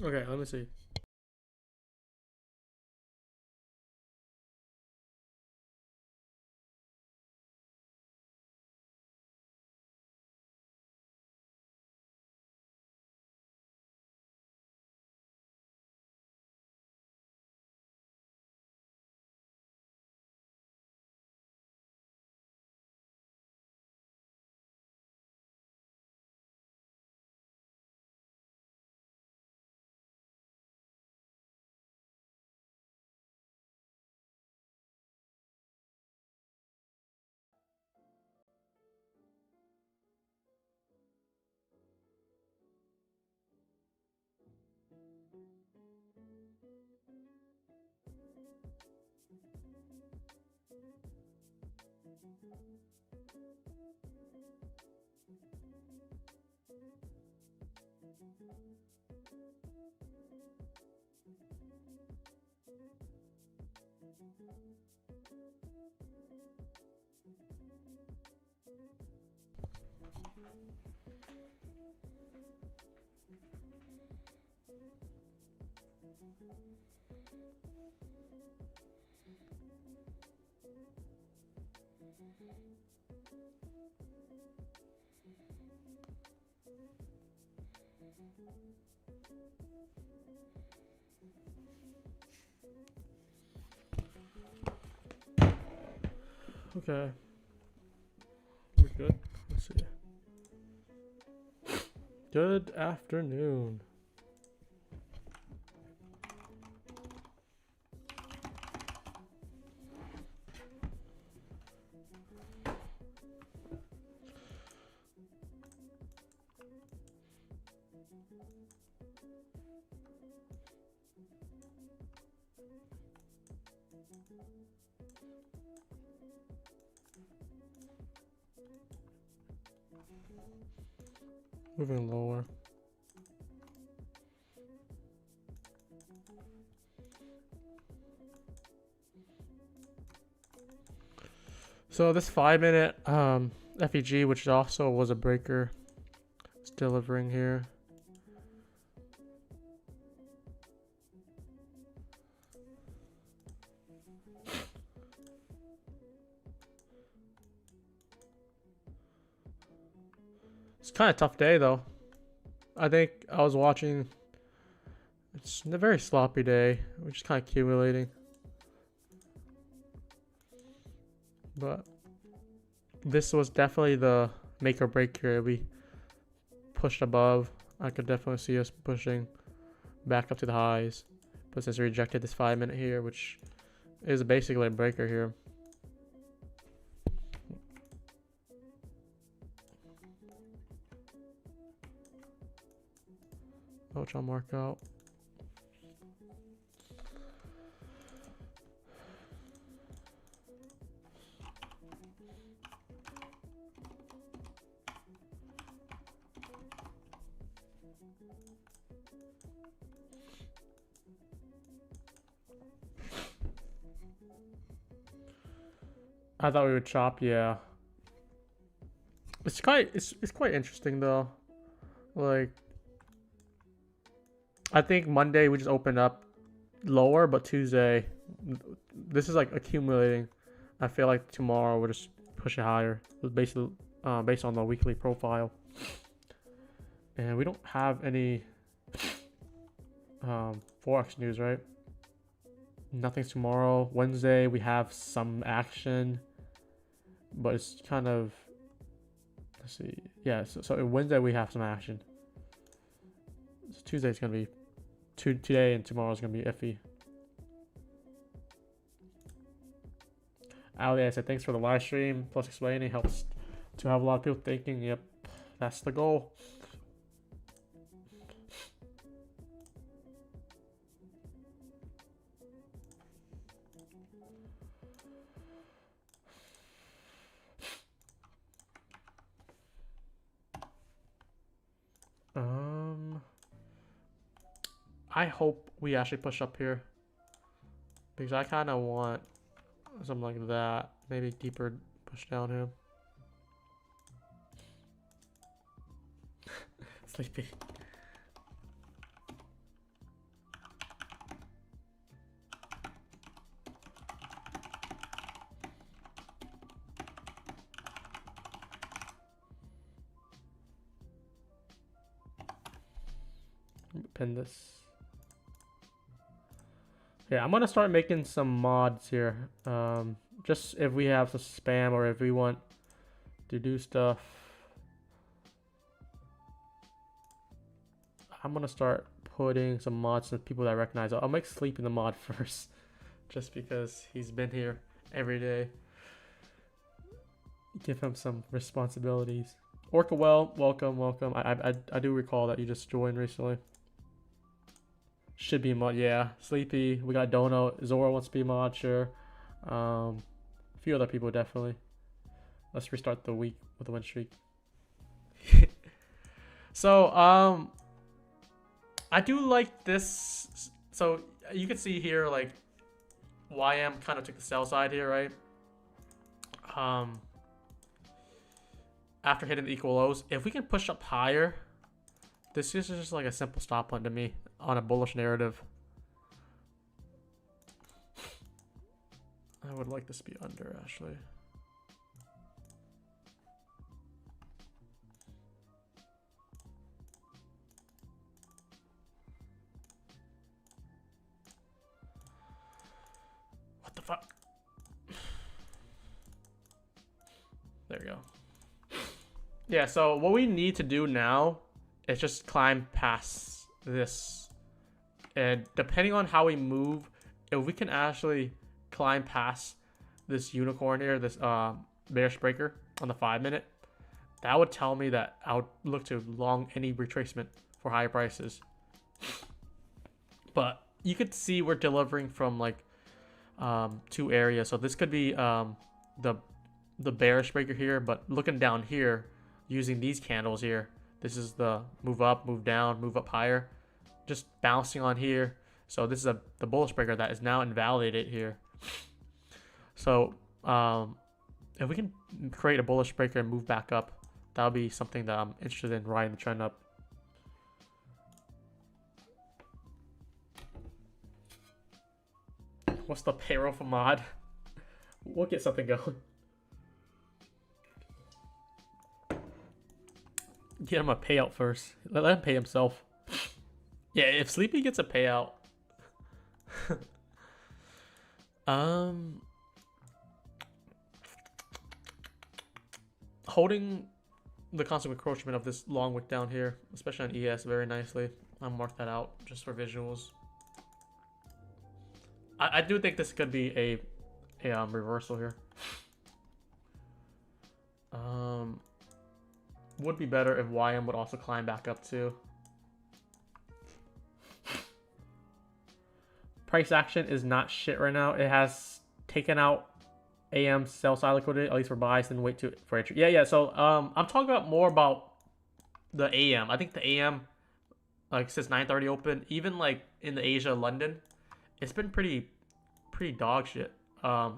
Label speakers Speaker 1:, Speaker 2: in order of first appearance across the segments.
Speaker 1: Okay, let me see. Okay. We're good. Let's see. Good afternoon. Moving lower. So this 5-minute FEG, which also was a breaker, is delivering here. It's kind of tough day though. I think I was watching. It's a very sloppy day, which is kind of accumulating. But this was definitely the make or break here. We pushed above. I could definitely see us pushing back up to the highs. But since we rejected this 5-minute here, which is basically a breaker here. Which I'll mark out. I thought we would chop, yeah. It's quite interesting though. Like, I think Monday we just opened up lower, but Tuesday this is like accumulating. I feel like tomorrow we'll just push it higher. It's basically based on the weekly profile. And we don't have any Forex news, right? Nothing's tomorrow. Wednesday we have some action, but it's kind of, let's see. Yeah, so Wednesday we have some action. So Tuesday's gonna be today, and tomorrow's gonna be iffy. Ali, I said thanks for the live stream plus explaining, helps to have a lot of people thinking. Yep, that's the goal. I hope we actually push up here, because I kind of want something like that. Maybe deeper push down here. Sleepy. pin this. Yeah, I'm gonna start making some mods here. Just if we have some spam or if we want to do stuff. I'm gonna start putting some mods to people that I recognize. I'll make Sleep in the mod first, just because he's been here every day. Give him some responsibilities. Orca, welcome. I do recall that you just joined recently. Should be mod, yeah. Sleepy, we got Dono. Zora wants to be mod, sure. A few other people definitely. Let's restart the week with a win streak. So I do like this. So you can see here, like, YM kind of took the sell side here, right? After hitting the equal lows, if we can push up higher, this is just like a simple stop hunt to me on a bullish narrative. I would like this to be under, actually. What the fuck? There we go. Yeah, so what we need to do now is just climb past this. And depending on how we move, if we can actually climb past this unicorn here, this bearish breaker on the 5-minute, that would tell me that I would look to long any retracement for higher prices. But you could see we're delivering from like 2 areas. So this could be the bearish breaker here, but looking down here, using these candles here, this is the move up, move down, move up higher, just bouncing on here. So this is the bullish breaker that is now invalidated here. So if we can create a bullish breaker and move back up, that'll be something that I'm interested in riding the trend up. What's the payroll for mod? We'll get something going. Get him a payout first. Let him pay himself. Yeah, if Sleepy gets a payout. Holding the constant encroachment of this long wick down here, especially on ES, very nicely. I'll mark that out just for visuals. I do think this could be a reversal here. Would be better if YM would also climb back up too. Price action is not shit right now. It has taken out AM sell side liquidity, at least for buys, and wait for entry. Yeah. So I'm talking about more about the AM. I think the AM, like since 9:30 open, even like in the Asia, London, it's been pretty dog shit. I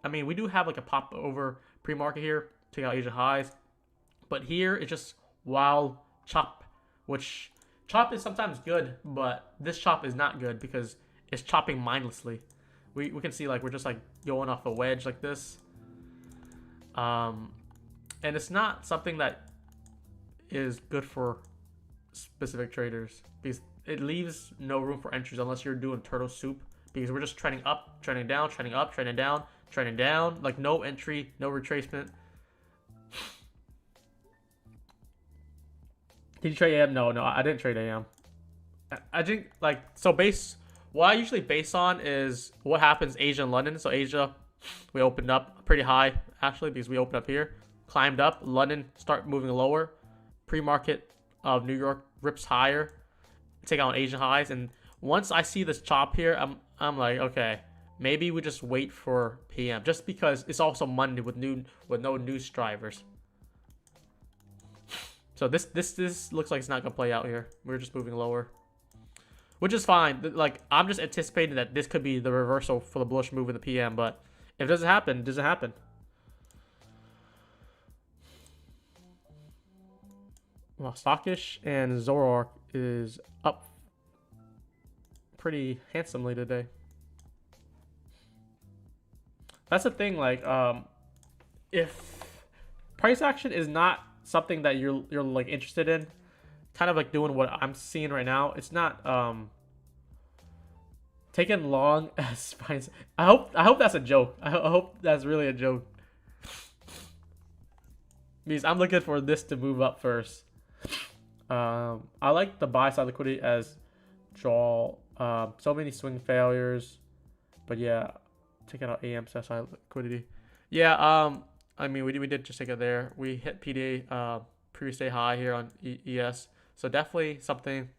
Speaker 1: mean, we do have like a pop over pre-market here, take out Asia highs. But here, it's just wild chop, which chop is sometimes good, but this chop is not good because it's chopping mindlessly. We can see like we're just like going off a wedge like this. And it's not something that is good for specific traders because it leaves no room for entries unless you're doing turtle soup, because we're just trending up, trending down, trending up, trending down, trending down, like no entry, no retracement. Did you trade AM? No, I didn't trade AM. I think like, so what I usually base on is what happens Asia and London. So Asia, we opened up pretty high actually because we opened up here, climbed up. London start moving lower. Pre-market of New York rips higher, take out Asian highs. And once I see this chop here, I'm like, okay, maybe we just wait for PM, just because it's also Monday with no news drivers. So this looks like it's not gonna play out here. We're just moving lower, which is fine. Like, I'm just anticipating that this could be the reversal for the bullish move in the PM, but if it doesn't happen, it doesn't happen. Well, Stockish and Zoroark is up pretty handsomely today. That's the thing, like, if price action is not something that you're like interested in, kind of like doing what I'm seeing right now. It's not taking long as fine. I hope that's a joke. I hope that's really a joke. Because I'm looking for this to move up first. I like the buy side liquidity as draw. So many swing failures, but yeah, taking out AM side liquidity. Yeah. I mean, we did just take it there. We hit PDA previous day high here on ES, so definitely something.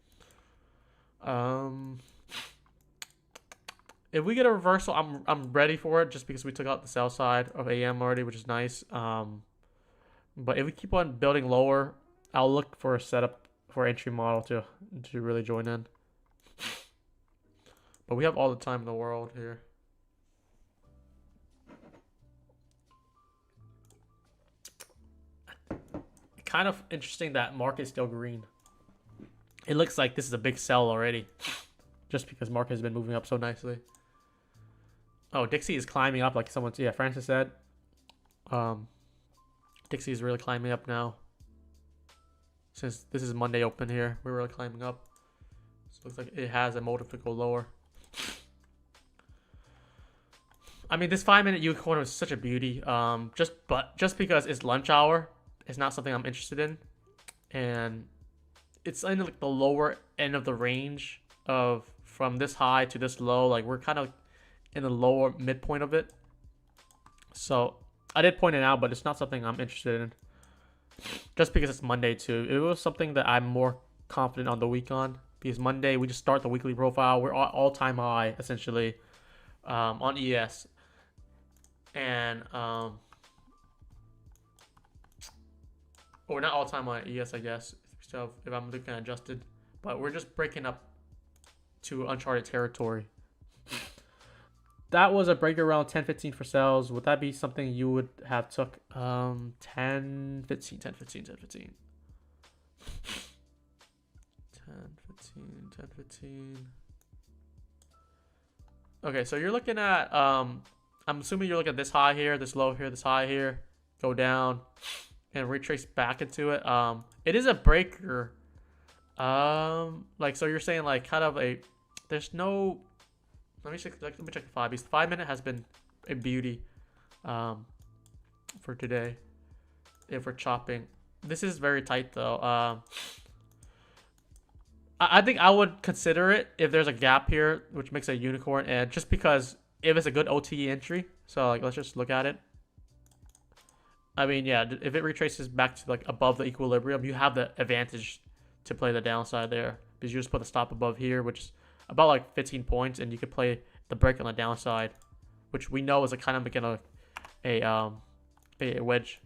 Speaker 1: If we get a reversal, I'm ready for it just because we took out the sell side of AM already, which is nice. But if we keep on building lower, I'll look for a setup for entry model to really join in. But we have all the time in the world here. Kind of interesting that market is still green. It looks like this is a big sell already, just because market has been moving up so nicely. Oh, Dixie is climbing up like someone, yeah, Francis said. Dixie is really climbing up now. Since this is Monday open here, we're really climbing up. So it looks like it has a motive to go lower. I mean, this 5-minute unicorn is such a beauty. Just because it's lunch hour, it's not something I'm interested in, and it's in like the lower end of the range of from this high to this low. Like we're kind of in the lower midpoint of it. So I did point it out, but it's not something I'm interested in. Just because it's Monday too. It was something that I'm more confident on the week on, because Monday we just start the weekly profile. We're all-time high essentially on ES, and or not all-time high ES, I guess. So if I'm looking at adjusted, but we're just breaking up to uncharted territory. That was a break around 10-15 for sales. Would that be something you would have took 10-15, 10-15, 10-15, 10-15. 10-15. Okay, so you're looking at I'm assuming you're looking at this high here, this low here, this high here, go down and retrace back into it. It is a breaker. Like, so you're saying like kind of a, there's no, let me check the 5, because the 5-minute has been a beauty for today if we're chopping. This is very tight though. I think I would consider it if there's a gap here, which makes a unicorn, and just because if it's a good OTE entry. So like, let's just look at it. I mean, yeah, if it retraces back to like above the equilibrium, you have the advantage to play the downside there, because you just put the stop above here, which is about like 15 points, and you could play the break on the downside, which we know is a kind of like a wedge.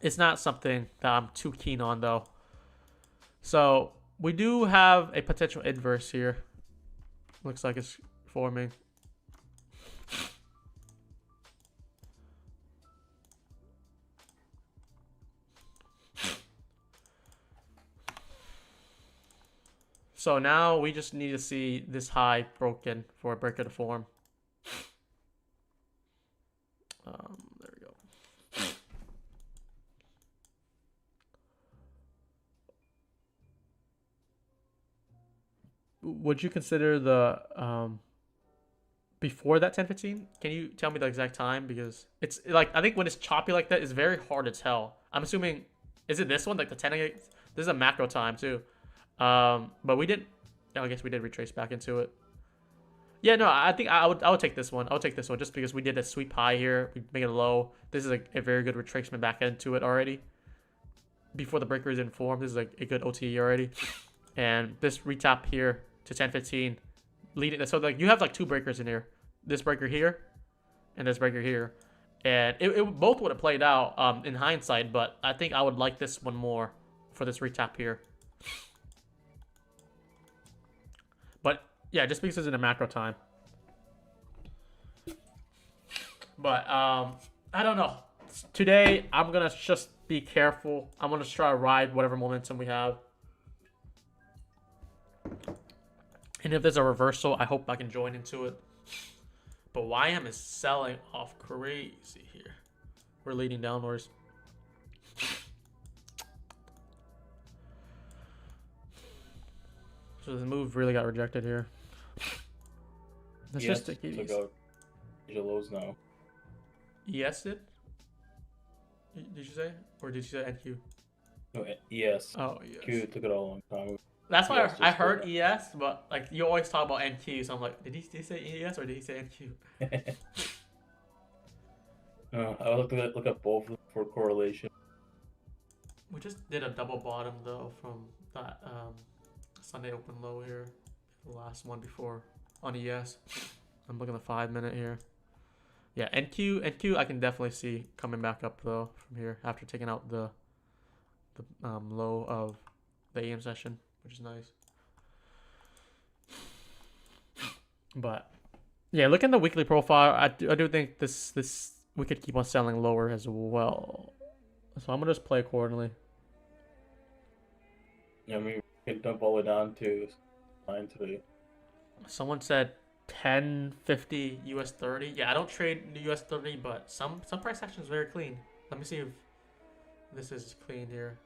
Speaker 1: It's not something that I'm too keen on though. So we do have a potential inverse here. Looks like it's forming. So now we just need to see this high broken for a breaker to form. There we go. Would you consider the before that 10-15? Can you tell me the exact time? Because it's like, I think when it's choppy like that, it's very hard to tell. I'm assuming, is it this one, like the 10? This is a macro time too. But we didn't. I guess we did retrace back into it. Yeah, no, I think I would take this one. I would take this one just because we did a sweep high here. We make it a low. This is a very good retracement back into it already. Before the breaker is in form, this is like a good OTE already. And this retap here to 10-15, leading. So like you have like two breakers in here. This breaker here, and this breaker here, and it both would have played out in hindsight. But I think I would like this one more for this retap here. But yeah, just because it's in a macro time. But I don't know. Today I'm gonna just be careful. I'm gonna try to ride whatever momentum we have. And if there's a reversal, I hope I can join into it. But YM is selling off crazy here. We're leading downwards. So the move really got rejected here. Let's
Speaker 2: Yes,
Speaker 1: just take it
Speaker 2: took
Speaker 1: easy.
Speaker 2: out major lows now.
Speaker 1: ES did? Did you say? Or did you say NQ?
Speaker 2: No, yes.
Speaker 1: Oh, yes.
Speaker 2: Q took it all a long time.
Speaker 1: That's why
Speaker 2: ES
Speaker 1: I
Speaker 2: just
Speaker 1: heard
Speaker 2: did
Speaker 1: ES, but like you always talk about NQ, so I'm like, did he say ES or did he say NQ?
Speaker 2: that. I would look at both of them for correlation.
Speaker 1: We just did a double bottom though from that Sunday open low here, the last one before on ES. I'm looking at the 5 minute here. Yeah, NQ I can definitely see coming back up though from here after taking out the low of the AM session, which is nice. But yeah, look at the weekly profile. I do think this we could keep on selling lower as well. So I'm gonna just play accordingly.
Speaker 2: Yeah, I mean, we can dump all the way down to 9 today.
Speaker 1: Someone said 10.50 US 30. Yeah, I don't trade the US 30, but some price action is very clean. Let me see if this is clean here.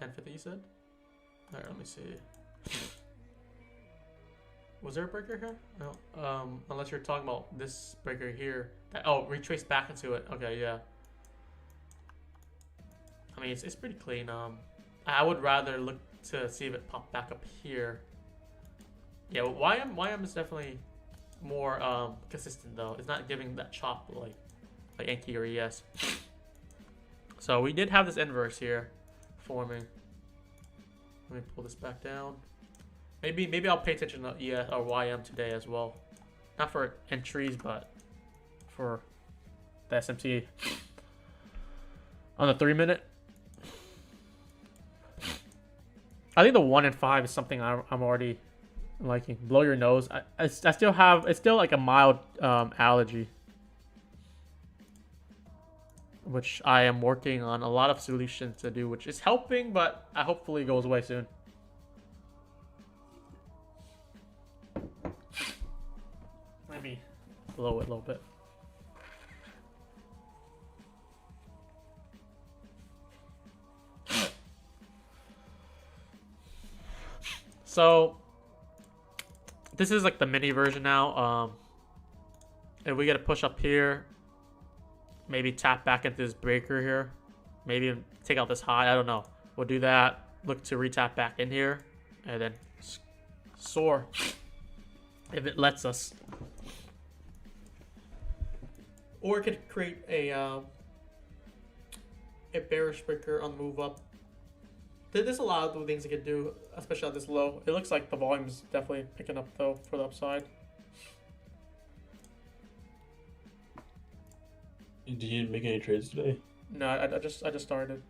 Speaker 1: 10.50 you said? Alright, let me see. Was there a breaker here? No. Unless you're talking about this breaker here. Oh, retrace back into it. Okay, yeah. I mean, it's pretty clean. I would rather look to see if it popped back up here. Yeah, well, YM is definitely more consistent though. It's not giving that chop like Enki or ES. So we did have this inverse here forming. Let me pull this back down. Maybe I'll pay attention to ES or YM today as well. Not for entries, but for the SMT. On the 3 minute. I think the 1 and 5 is something I'm already liking. Blow your nose. I still have, it's still like a mild allergy, which I am working on a lot of solutions to do, which is helping, but hopefully goes away soon. Let me blow it a little bit. So this is like the mini version now. If we get a push up here, maybe tap back into this breaker here, maybe take out this high. I don't know. We'll do that. Look to retap back in here, and then soar if it lets us. Or it could create a bearish breaker on the move up. There's a lot of things it could do, especially at this low. It looks like the volume is definitely picking up though for the upside.
Speaker 2: Did you make any trades today?
Speaker 1: No, I just started.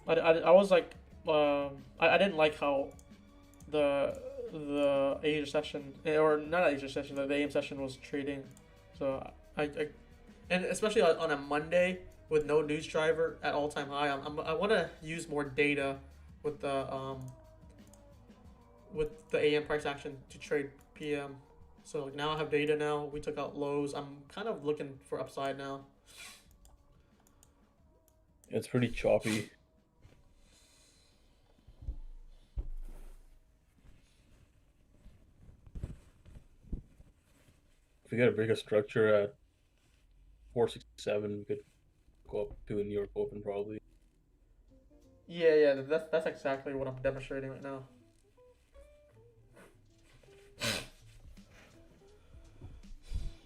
Speaker 1: I was like, I didn't like how the Asia session, or not Asia session, the AM session was trading. So and especially on a Monday with no news driver at all-time high, I want to use more data with the AM price action to trade PM. So now I have data now. We took out lows. I'm kind of looking for upside now.
Speaker 2: It's pretty choppy. If we got a bigger structure at 467, we could go up to a New York Open probably.
Speaker 1: Yeah, that's exactly what I'm demonstrating right now.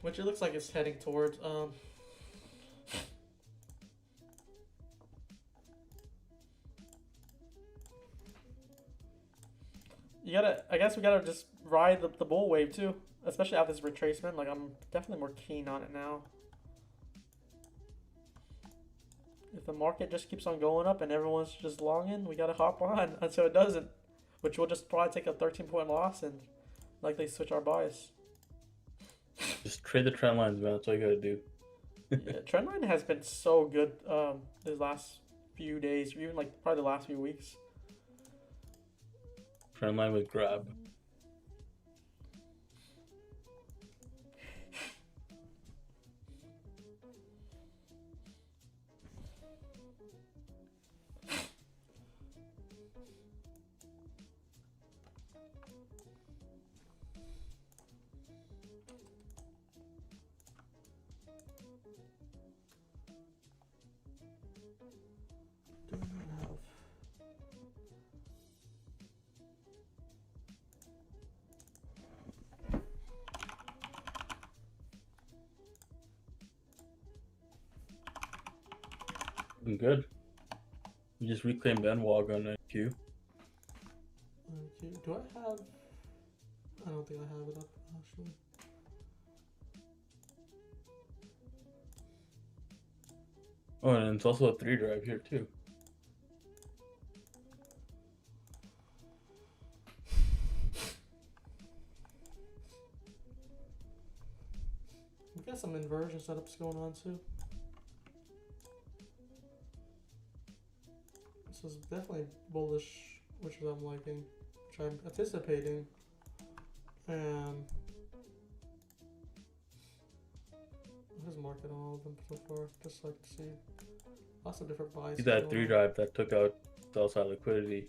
Speaker 1: Which it looks like it's heading towards. I guess we gotta just ride the bull wave too, especially after this retracement. Like I'm definitely more keen on it now. If the market just keeps on going up and everyone's just longing, we gotta hop on until it doesn't, which will just probably take a 13-point loss and likely switch our bias.
Speaker 2: Just trade the trend lines, man. That's all you gotta do.
Speaker 1: Yeah, trendline has been so good these last few days, or even like probably the last few weeks.
Speaker 2: Trend line with grab. Looking good. You just reclaimed NWOG on NQ.
Speaker 1: Okay. Do I have? I don't think I have it up actually.
Speaker 2: Oh, and it's also a 3 drive here too.
Speaker 1: We got some inversion setups going on too. This is definitely bullish, which I'm liking, which I'm anticipating. And what is market on all of them so far? Just like to see lots of different buys.
Speaker 2: See that 3 drive that took out sell side liquidity.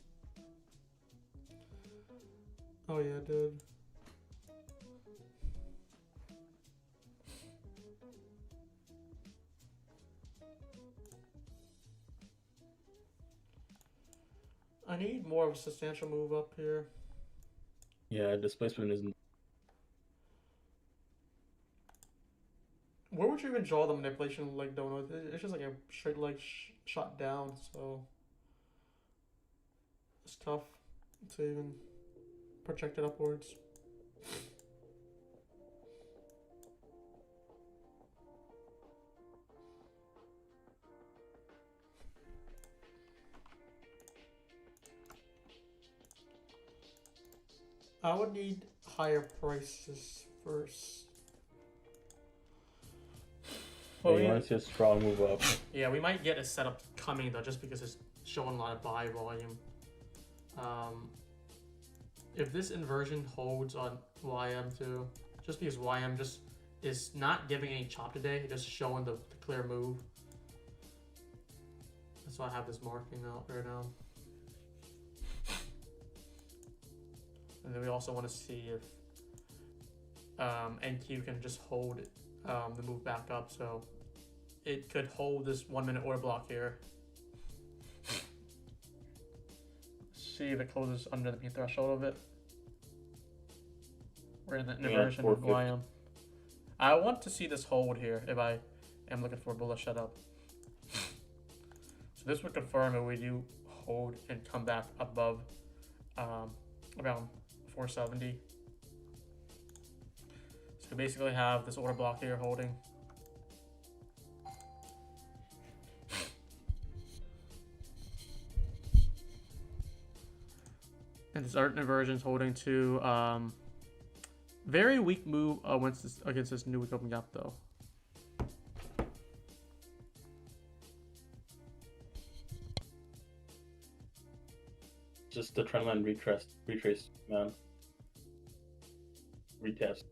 Speaker 1: Oh yeah, it did. I need more of a substantial move up here.
Speaker 2: Yeah, displacement isn't.
Speaker 1: Where would you even draw the manipulation leg donut? It's just like a straight leg shot down, so it's tough to even project it upwards. I would need higher prices first.
Speaker 2: Well, you want to see a strong move up.
Speaker 1: Yeah, we might get a setup coming though, just because it's showing a lot of buy volume. If this inversion holds on YM2, just because YM just is not giving any chop today, just showing the clear move. That's why I have this marking out right now. And then we also want to see if NQ can just hold the move back up, so it could hold this 1 minute order block here. See if it closes under the P threshold of it. We're in the inversion of YM. I want to see this hold here if I am looking for a bullish setup. So this would confirm if we do hold and come back above around 470. So we basically have this order block here holding. And this art inversion is holding to very weak move against this new week open gap though.
Speaker 2: Just the trendline retrace, man. Retest.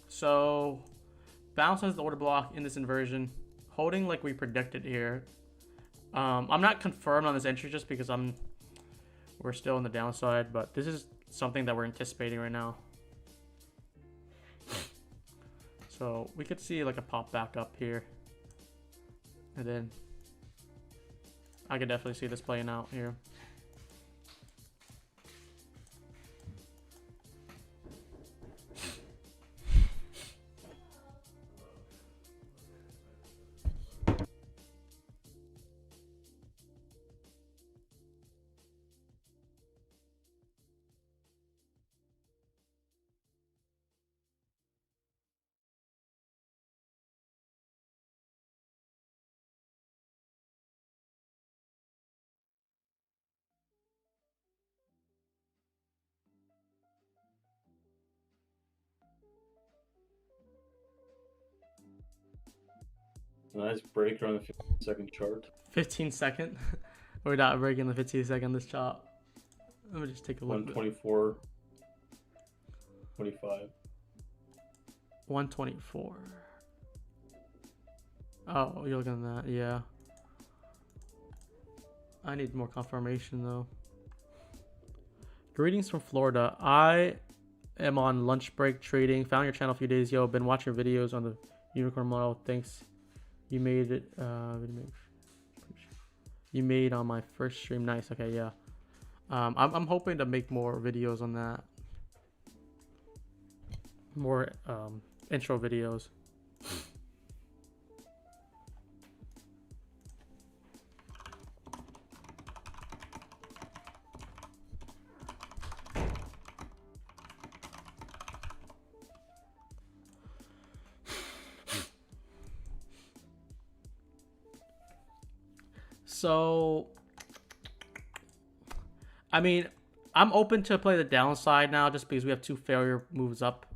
Speaker 1: So bounces the order block in this inversion, holding like we predicted here. I'm not confirmed on this entry just because we're still on the downside, but this is something that we're anticipating right now. So we could see like a pop back up here, and then I could definitely see this playing out here.
Speaker 2: Nice break on the 15-second chart.
Speaker 1: 15-second? We're not breaking the 15-second this chart. Let me just take a look.
Speaker 2: 124, 25.
Speaker 1: 124. Oh, you're looking at that, yeah. I need more confirmation though. Greetings from Florida. I am on lunch break trading. Found your channel a few days ago. Been watching your videos on the unicorn model. Thanks. You made it. You made on my first stream. Nice. Okay, yeah. I'm hoping to make more videos on that. More intro videos. So, I mean, I'm open to play the downside now just because we have 2 failure moves up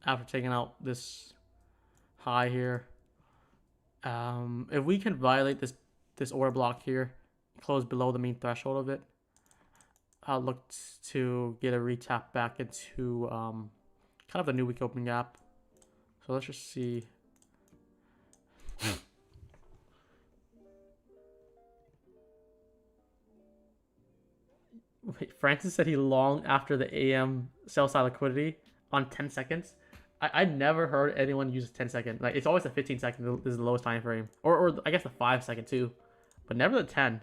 Speaker 1: after taking out this high here. If we can violate this order block here, close below the mean threshold of it, I'll look to get a retap back into kind of the new week opening gap. So let's just see. Wait, Francis said he longed after the AM sell side liquidity on 10 seconds. I never heard anyone use a 10-second. Like, it's always a 15-second is the lowest time frame. Or I guess the 5-second too. But never the 10.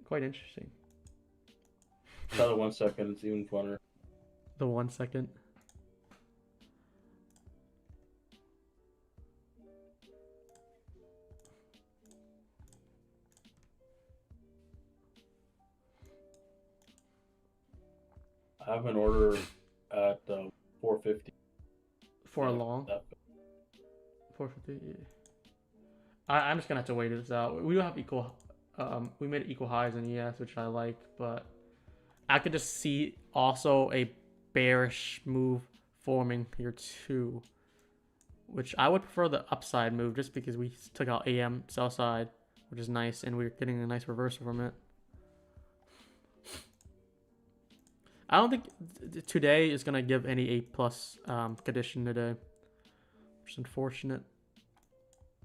Speaker 1: Quite interesting.
Speaker 2: Another 1 second, it's even funner.
Speaker 1: The 1 second.
Speaker 2: I have an order at 450.
Speaker 1: For a long. 450. Yeah. I'm just gonna have to wait this out. We do have equal. We made equal highs in ES, which I like, but I could just see also a bearish move forming here too, which I would prefer the upside move just because we took out AM sell side, which is nice, and we're getting a nice reversal from it. I don't think today is gonna give any A+ condition today, which is unfortunate.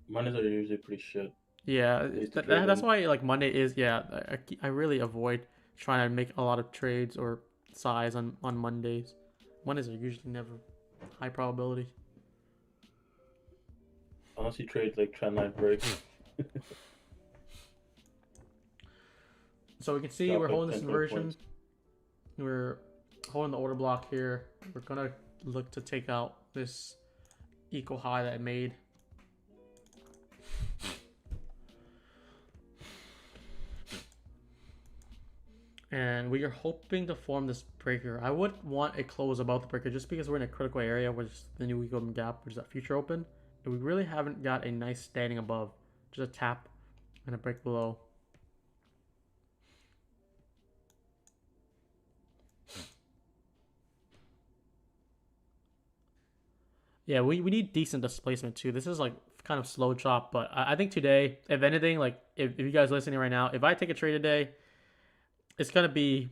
Speaker 2: Mondays are usually pretty shit.
Speaker 1: Yeah, that's why like Monday is, yeah, I really avoid trying to make a lot of trades or size on Mondays. Mondays are usually never high probability.
Speaker 2: Unless you trade like trendline breaks.
Speaker 1: So we can see we're holding this inversion. We're holding the order block here. We're gonna look to take out this equal high that it made. And we are hoping to form this breaker. I would want a close above the breaker just because we're in a critical area, which is the new week open gap, which is that future open. And we really haven't got a nice standing above. Just a tap and a break below. Yeah, we need decent displacement too. This is like kind of slow chop, but I think today, if anything, like if you guys listening right now, if I take a trade today, it's gonna be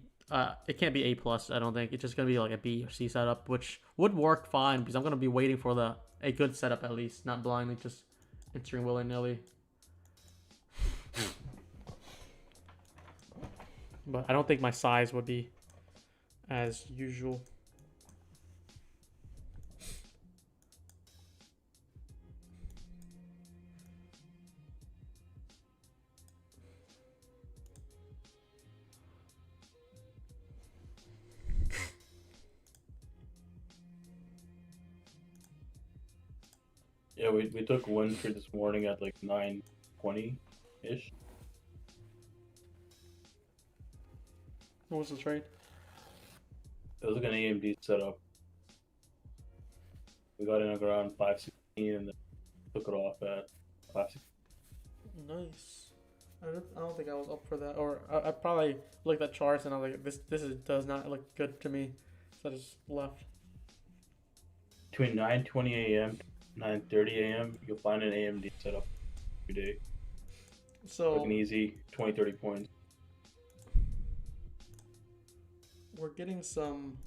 Speaker 1: it can't be A+. I don't think it's just gonna be like a B or C setup, which would work fine because I'm gonna be waiting for a good setup at least, not blindly just entering willy nilly. But I don't think my size would be as usual.
Speaker 2: Yeah, we took one trade this morning at like 9:20-ish.
Speaker 1: What was the trade?
Speaker 2: It was like an AMD setup. We got in around 516 and then took it off at 516.
Speaker 1: Nice. I don't think I was up for that, or I probably looked at charts and I was like, this does not look good to me, so I just left.
Speaker 2: Between 9:20 a.m. 9:30 a.m. you'll find an AMD setup every day.
Speaker 1: So
Speaker 2: like an easy 20-30 points.
Speaker 1: We're getting some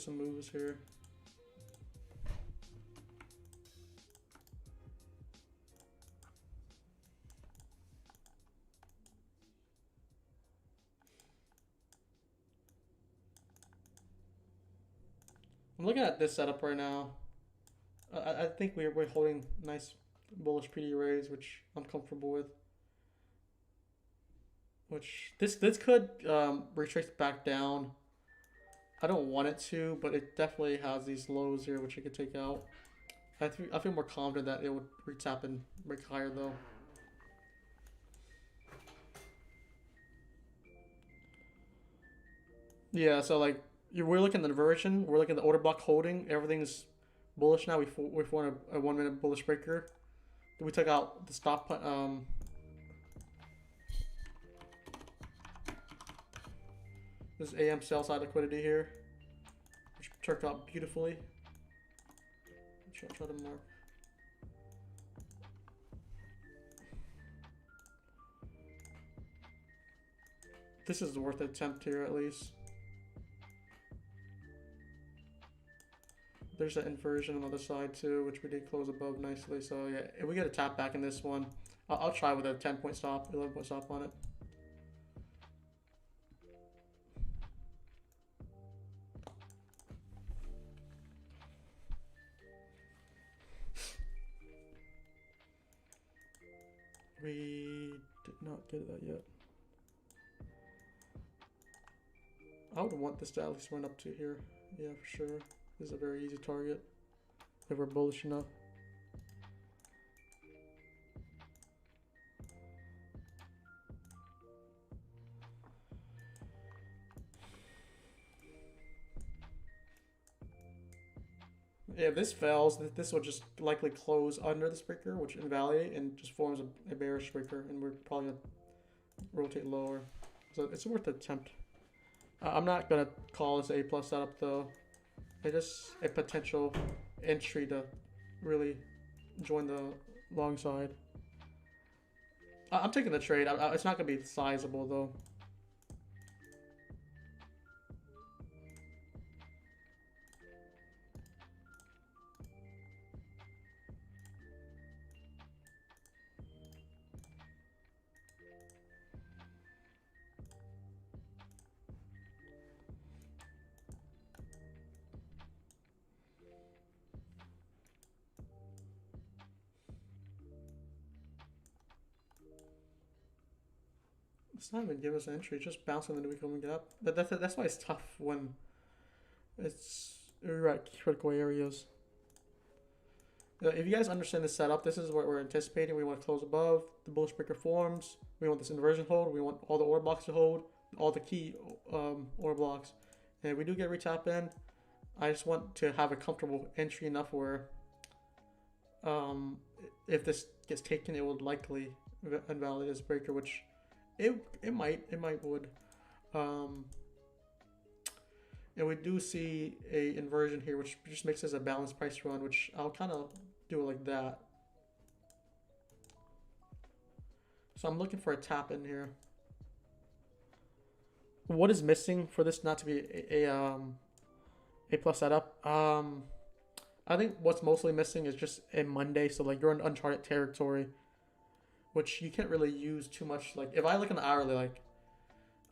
Speaker 1: moves here. I'm looking at this setup right now. I think we're holding nice bullish PD arrays, which I'm comfortable with. Which this could retrace back down. I don't want it to, but it definitely has these lows here, which it could take out. I feel more confident that it would retap and break higher though. Yeah, so like we're looking at the inversion, we're looking at the order block holding. Everything's bullish now. We formed a 1 minute bullish breaker. We took out the stop. This AM sell side liquidity here, which turned out beautifully. Try to mark. This is worth an attempt here at least. There's an inversion on the other side too, which we did close above nicely. So yeah, if we get a tap back in this one, I'll try with a 10-point stop, 11-point stop on it. We did not get that yet. I would want this to at least run up to here. Yeah, for sure. This is a very easy target if we're bullish enough. Yeah, if this fails, this will just likely close under this breaker, which invalidate and just forms a bearish breaker, and we're probably gonna rotate lower. So it's worth the attempt. I'm not gonna call this A plus setup though. It's just a potential entry to really join the long side. I'm taking the trade. It's not gonna be sizable though. It's not even give us an entry, it's just bouncing the new coming up. But that's why it's tough when we're at critical areas. If you guys understand the setup, this is what we're anticipating. We want to close above, the bullish breaker forms, we want this inversion hold, we want all the order blocks to hold, all the key order blocks. And if we do get retap in, I just want to have a comfortable entry enough where if this gets taken, it would likely invalidate this breaker, which it might would. And we do see a inversion here, which just makes this a balanced price run, which I'll kind of do it like that. So I'm looking for a tap in here. What is missing for this not to be a plus setup? I think what's mostly missing is just a Monday, so like you're in uncharted territory, which you can't really use too much. Like if I look in the hourly, like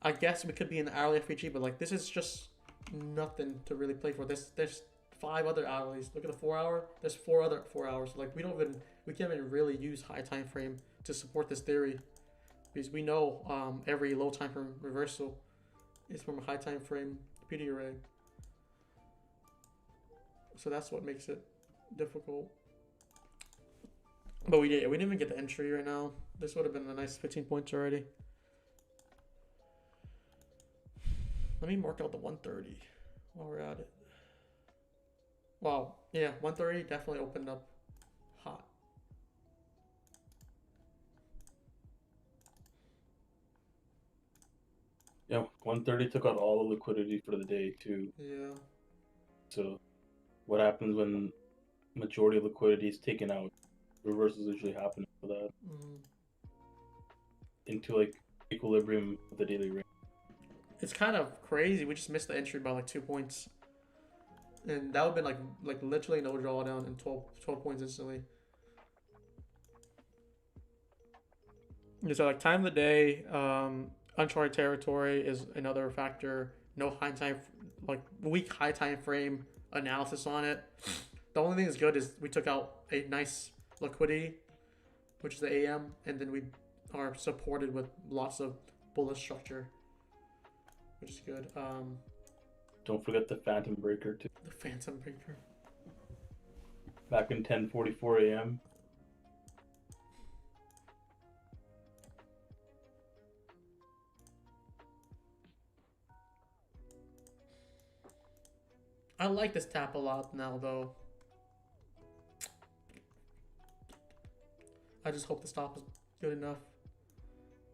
Speaker 1: I guess we could be in the hourly FEG, but like this is just nothing to really play for. There's 5 other hourlies. Look at the 4 hour. There's 4 other 4 hours. Like we can't even really use high time frame to support this theory, because we know every low time frame reversal is from a high time frame PD array. So that's what makes it difficult. But we didn't even get the entry right now. This would have been a nice 15 points already. Let me mark out the 130 while we're at it. Wow, yeah, 130 definitely opened up hot.
Speaker 2: Yeah, 130 took out all the liquidity for the day too.
Speaker 1: Yeah.
Speaker 2: So what happens when majority of liquidity is taken out? Reversals usually happen for that. Into like equilibrium of the daily range.
Speaker 1: It's kind of crazy. We just missed the entry by like 2 points. And that would have been like literally no drawdown and 12 points instantly. Yeah, so like time of the day, uncharted territory is another factor. No high time, like weak high time frame analysis on it. The only thing that's good is we took out a nice liquidity, which is the AM, and then we are supported with lots of bullish structure, which is good.
Speaker 2: Don't forget the phantom breaker too.
Speaker 1: The phantom breaker.
Speaker 2: Back in 10:44 a.m.
Speaker 1: I like this tap a lot now, though. I just hope the stop is good enough.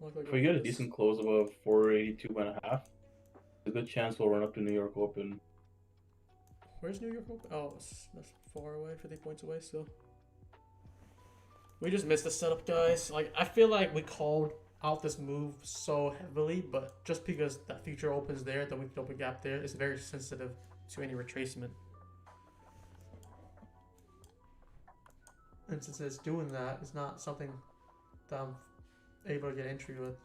Speaker 2: If we get a decent close above 482.5, there's a good chance we'll run up to New York Open.
Speaker 1: Where's New York Open? Oh, that's far away, 50 points away still. We just missed the setup, guys. Like, I feel like we called out this move so heavily, but just because that future opens there, the weak open gap there is very sensitive to any retracement. And since it's doing that, it's not something that I'm able to get entry with.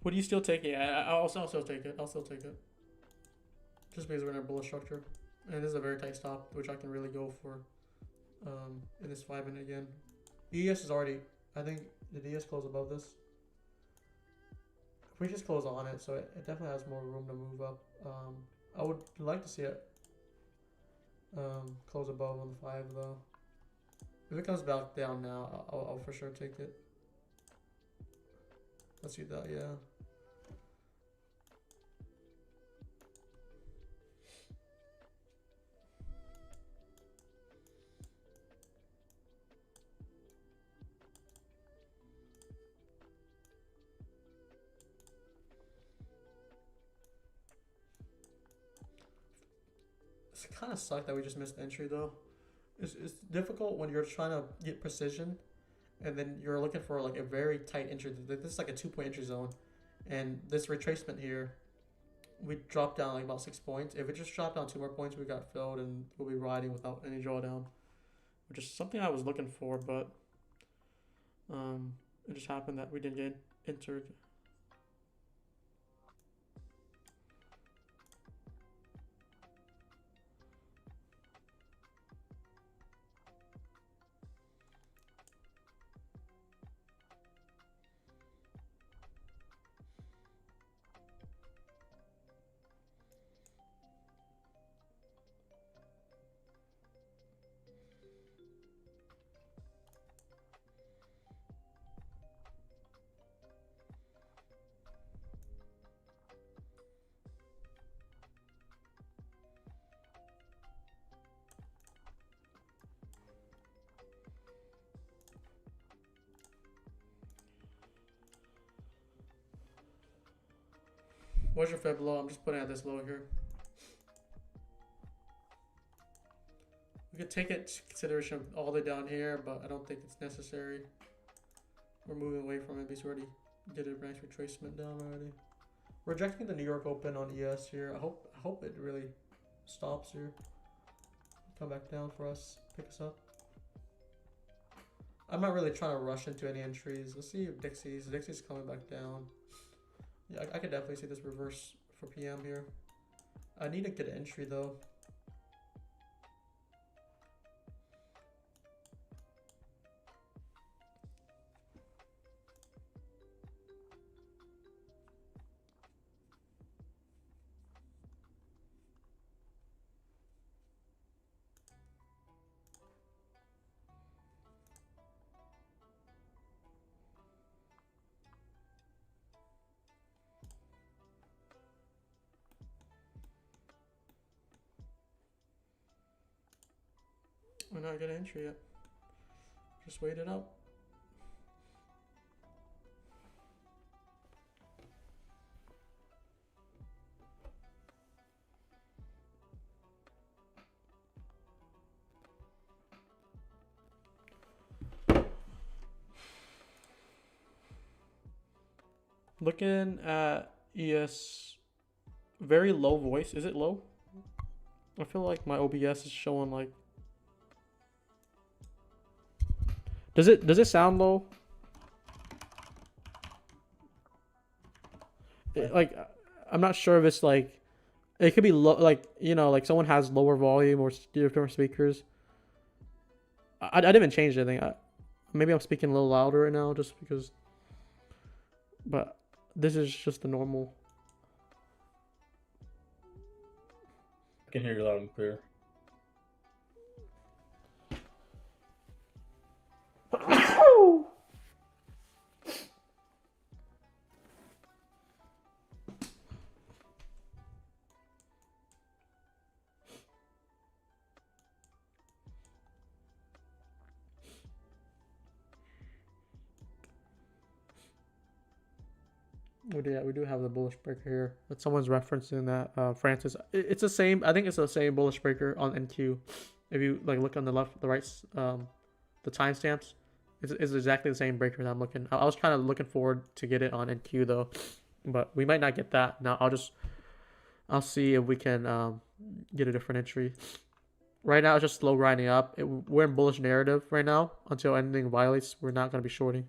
Speaker 1: Would you still take it? I'll still take it. I'll still take it. Just because we're in a bullish structure. And this is a very tight stop, which I can really go for in this 5 minute again. ES is already, I think, did ES close above this? If we just close on it, so it definitely has more room to move up. I would like to see it close above on the 5 though. If it comes back down now, I'll for sure take it. Let's see that, yeah. It's kind of sucked that we just missed entry though. It's difficult when you're trying to get precision and then you're looking for like a very tight entry. This is like a 2-point entry zone. And this retracement here, we dropped down like about 6 points. If it just dropped down 2 more points, we got filled and we'll be riding without any drawdown. Which is something I was looking for, but it just happened that we didn't get entered. What's your Fib low? I'm just putting at this low here. We could take it into consideration all the way down here, but I don't think it's necessary. We're moving away from it because we already did a nice retracement down already. We're rejecting the New York Open on ES here. I hope it really stops here. Come back down for us, pick us up. I'm not really trying to rush into any entries. Let's see if Dixie's coming back down. Yeah, I could definitely see this reverse for PM here. I need to get an entry though. might not get an entry yet. Just wait it out. Looking at ES, very low voice. Is it low? I feel like my OBS is showing like. Does it sound low? Like, I'm not sure if it's like, it could be low, like, you know, like someone has lower volume or different speakers. I didn't even change anything. Maybe I'm speaking a little louder right now just because. But this is just the normal.
Speaker 2: I can hear you loud and clear.
Speaker 1: We do have the bullish breaker here. That someone's referencing that Francis. It's the same. I think it's the same bullish breaker on NQ. If you like look on the left, the right, the timestamps, it's exactly the same breaker that I'm looking. I was kind of looking forward to get it on NQ though, but we might not get that. Now I'll see if we can get a different entry. Right now it's just slow grinding up. We're in bullish narrative right now until anything violates. We're not gonna be shorting.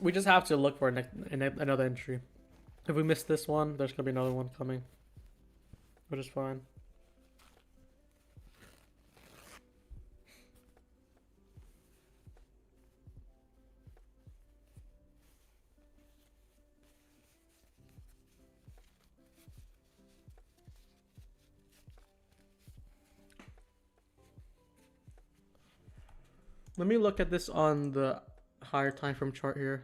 Speaker 1: We just have to look for another entry. If we miss this one, there's gonna be another one coming, which is fine. Let me look at this on the higher time frame chart here.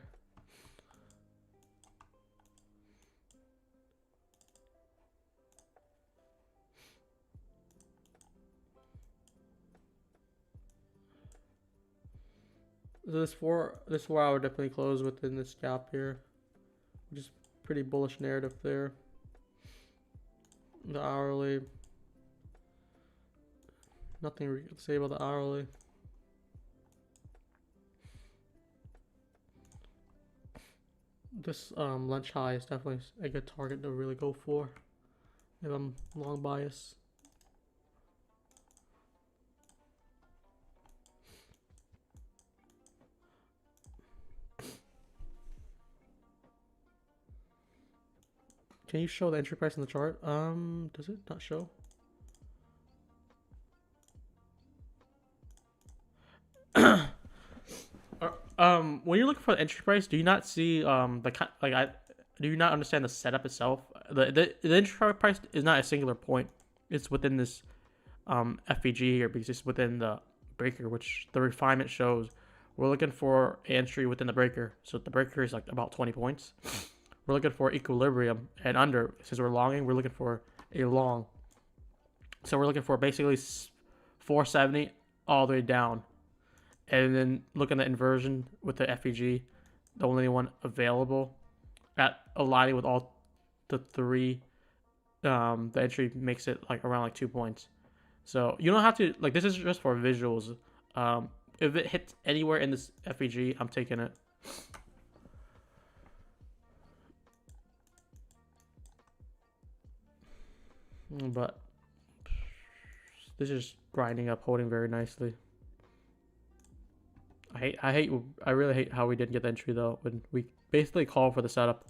Speaker 1: So this 4 hour definitely closed within this gap here, which is pretty bullish narrative there. The hourly, nothing to say about the hourly. This lunch high is definitely a good target to really go for if I'm long bias. Can you show the entry price in the chart? Does it not show? When you're looking for the entry price, do you not see do you not understand the setup itself? The entry price is not a singular point. It's within this FVG here because it's within the breaker, which the refinement shows. We're looking for entry within the breaker, so the breaker is like about 20 points. We're looking for equilibrium and under. Since we're longing, we're looking for a long. So we're looking for basically 470 all the way down. And then look at the inversion with the FEG, the only one available at aligning with all the three. The entry makes it like around like 2 points. So you don't have to like, this is just for visuals. If it hits anywhere in this FEG, I'm taking it. But this is grinding up, holding very nicely. I really hate how we didn't get the entry though, when we basically call for the setup.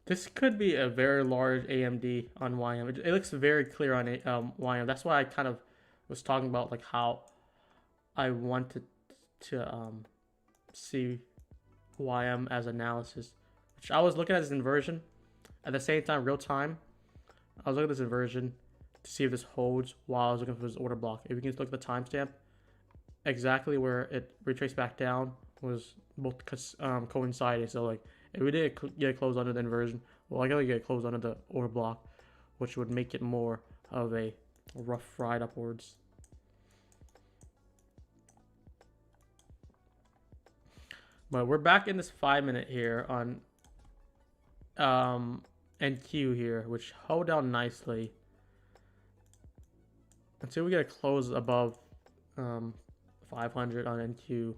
Speaker 1: This could be a very large AMD on YM. It looks very clear on YM. That's why I kind of was talking about like how I wanted to see YM as analysis, which I was looking at this inversion at the same time, real time. I was looking at this inversion to see if this holds while I was looking for this order block. If you can just look at the timestamp, exactly where it retraced back down was both coinciding. So like if we did get closed under the inversion, well, I gotta get closed under the order block, which would make it more of a rough ride upwards. But we're back in this 5-minute here on NQ here, which held down nicely until we get a close above 500 on NQ.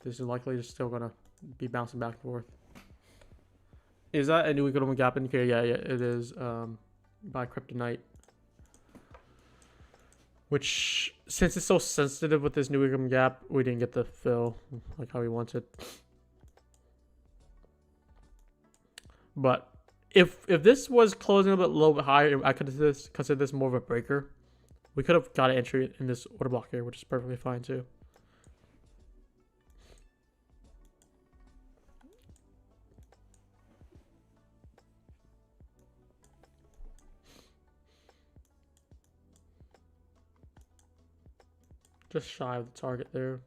Speaker 1: This is likely just still gonna be bouncing back and forth. Is that a new equilibrium gap indicator? Yeah, it is by kryptonite. Which, since it's so sensitive with this new equilibrium gap, we didn't get the fill like how we wanted. But if this was closing a little bit higher, I could consider this more of a breaker. We could have got an entry in this order block here, which is perfectly fine too. Just shy of the target there.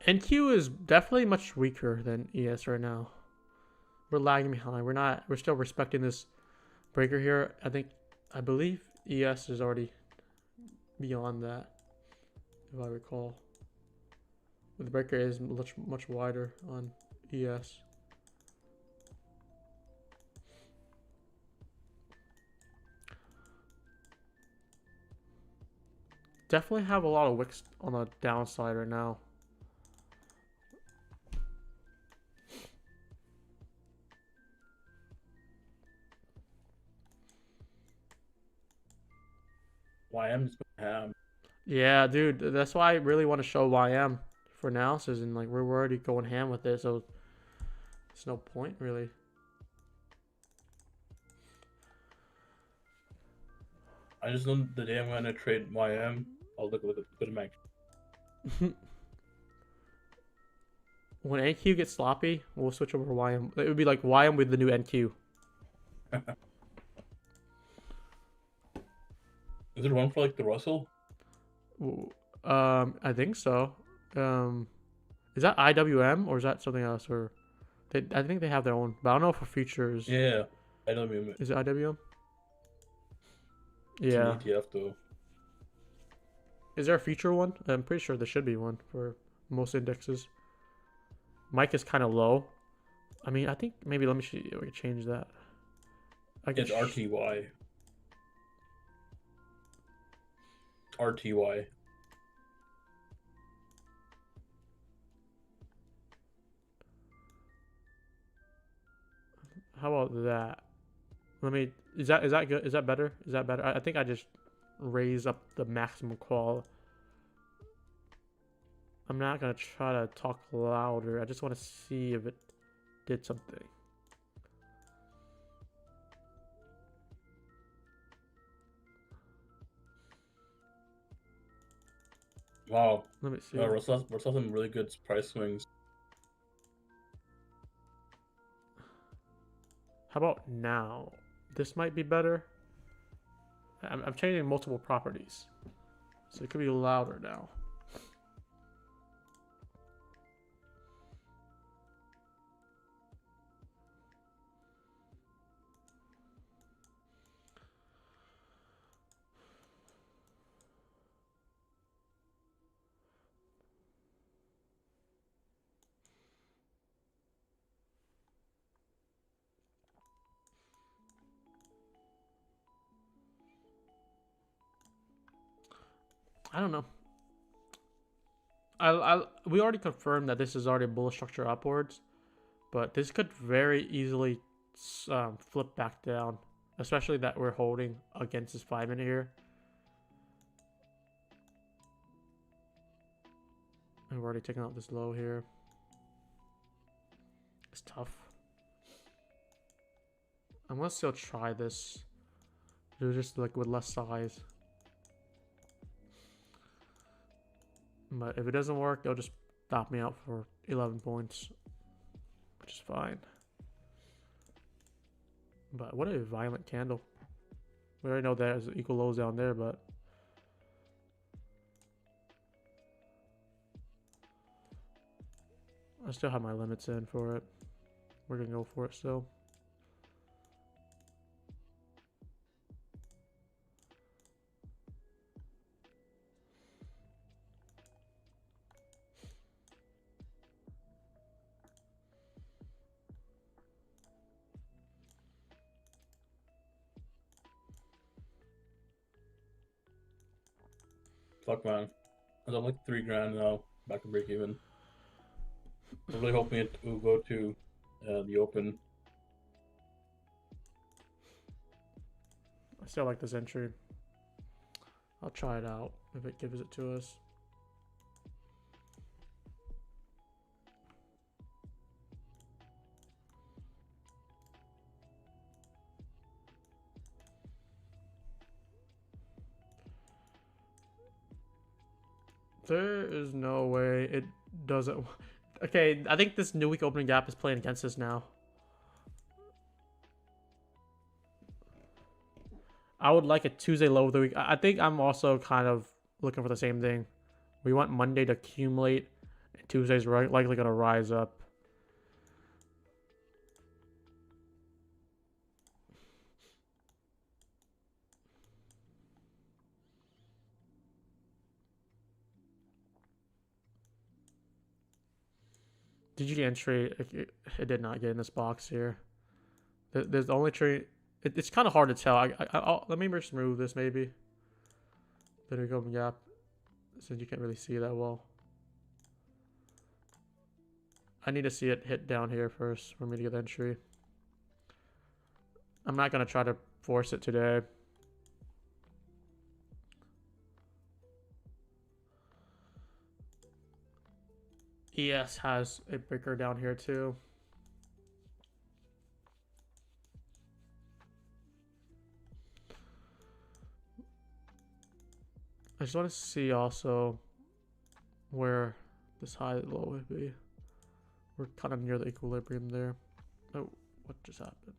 Speaker 1: NQ is definitely much weaker than ES right now. We're lagging behind. We're still respecting this breaker here. I believe ES is already beyond that, if I recall. The breaker is much wider on ES. Definitely have a lot of wicks on the downside right now.
Speaker 2: YM's going ham.
Speaker 1: Yeah, dude, that's why I really want to show YM for analysis, and like we're already going ham with it, so there's no point really.
Speaker 2: I just know the day I'm gonna trade YM, I'll look at the max.
Speaker 1: When NQ gets sloppy, we'll switch over to YM. It would be like YM with the new NQ.
Speaker 2: Is there one for like the Russell?
Speaker 1: I think so. Is that IWM or is that something else? Or I think they have their own, but I don't know for futures.
Speaker 2: Yeah, IWM.
Speaker 1: Is it IWM?
Speaker 2: It's
Speaker 1: Yeah.
Speaker 2: an ETF though.
Speaker 1: Is there a future one? I'm pretty sure there should be one for most indexes. Mike is kind of low. I mean, I think maybe let me see. We can change that.
Speaker 2: It's RTY. RTY.
Speaker 1: How about that? Let me. Is that good? Is that better? Is that better? I think I just raise up the maximum qual. I'm not gonna try to talk louder. I just want to see if it did something.
Speaker 2: Wow.
Speaker 1: Let me see.
Speaker 2: Russell has some really good price swings.
Speaker 1: How about now? This might be better. I'm changing multiple properties, so it could be louder now. I don't know. we already confirmed that this is already a bullish structure upwards, but this could very easily flip back down, especially that we're holding against this 5-minute here. And we're already taking out this low here. It's tough. I'm gonna still try this. Do just like with less size. But if it doesn't work, they'll just stop me out for 11 points, which is fine. But what a violent candle. We already know there's equal lows down there, but I still have my limits in for it. We're gonna go for it still.
Speaker 2: Fuck, man. I'm like $3,000 now. Back to break even. I'm really hoping it will go to the open.
Speaker 1: I still like this entry. I'll try it out if it gives it to us. There is no way it doesn't. Okay, I think this new week opening gap is playing against us now. I would like a Tuesday low of the week. I think I'm also kind of looking for the same thing. We want Monday to accumulate, and Tuesday's likely going to rise up. Did you get entry? It did not get in this box here. There's the only trade. It's kind of hard to tell. Let me just remove this maybe. There we go, gap. Since you can't really see that well. I need to see it hit down here first for me to get entry. I'm not going to try to force it today. ES has a breaker down here too. I just want to see also where this high and low would be. We're kind of near the equilibrium there. Oh, what just happened?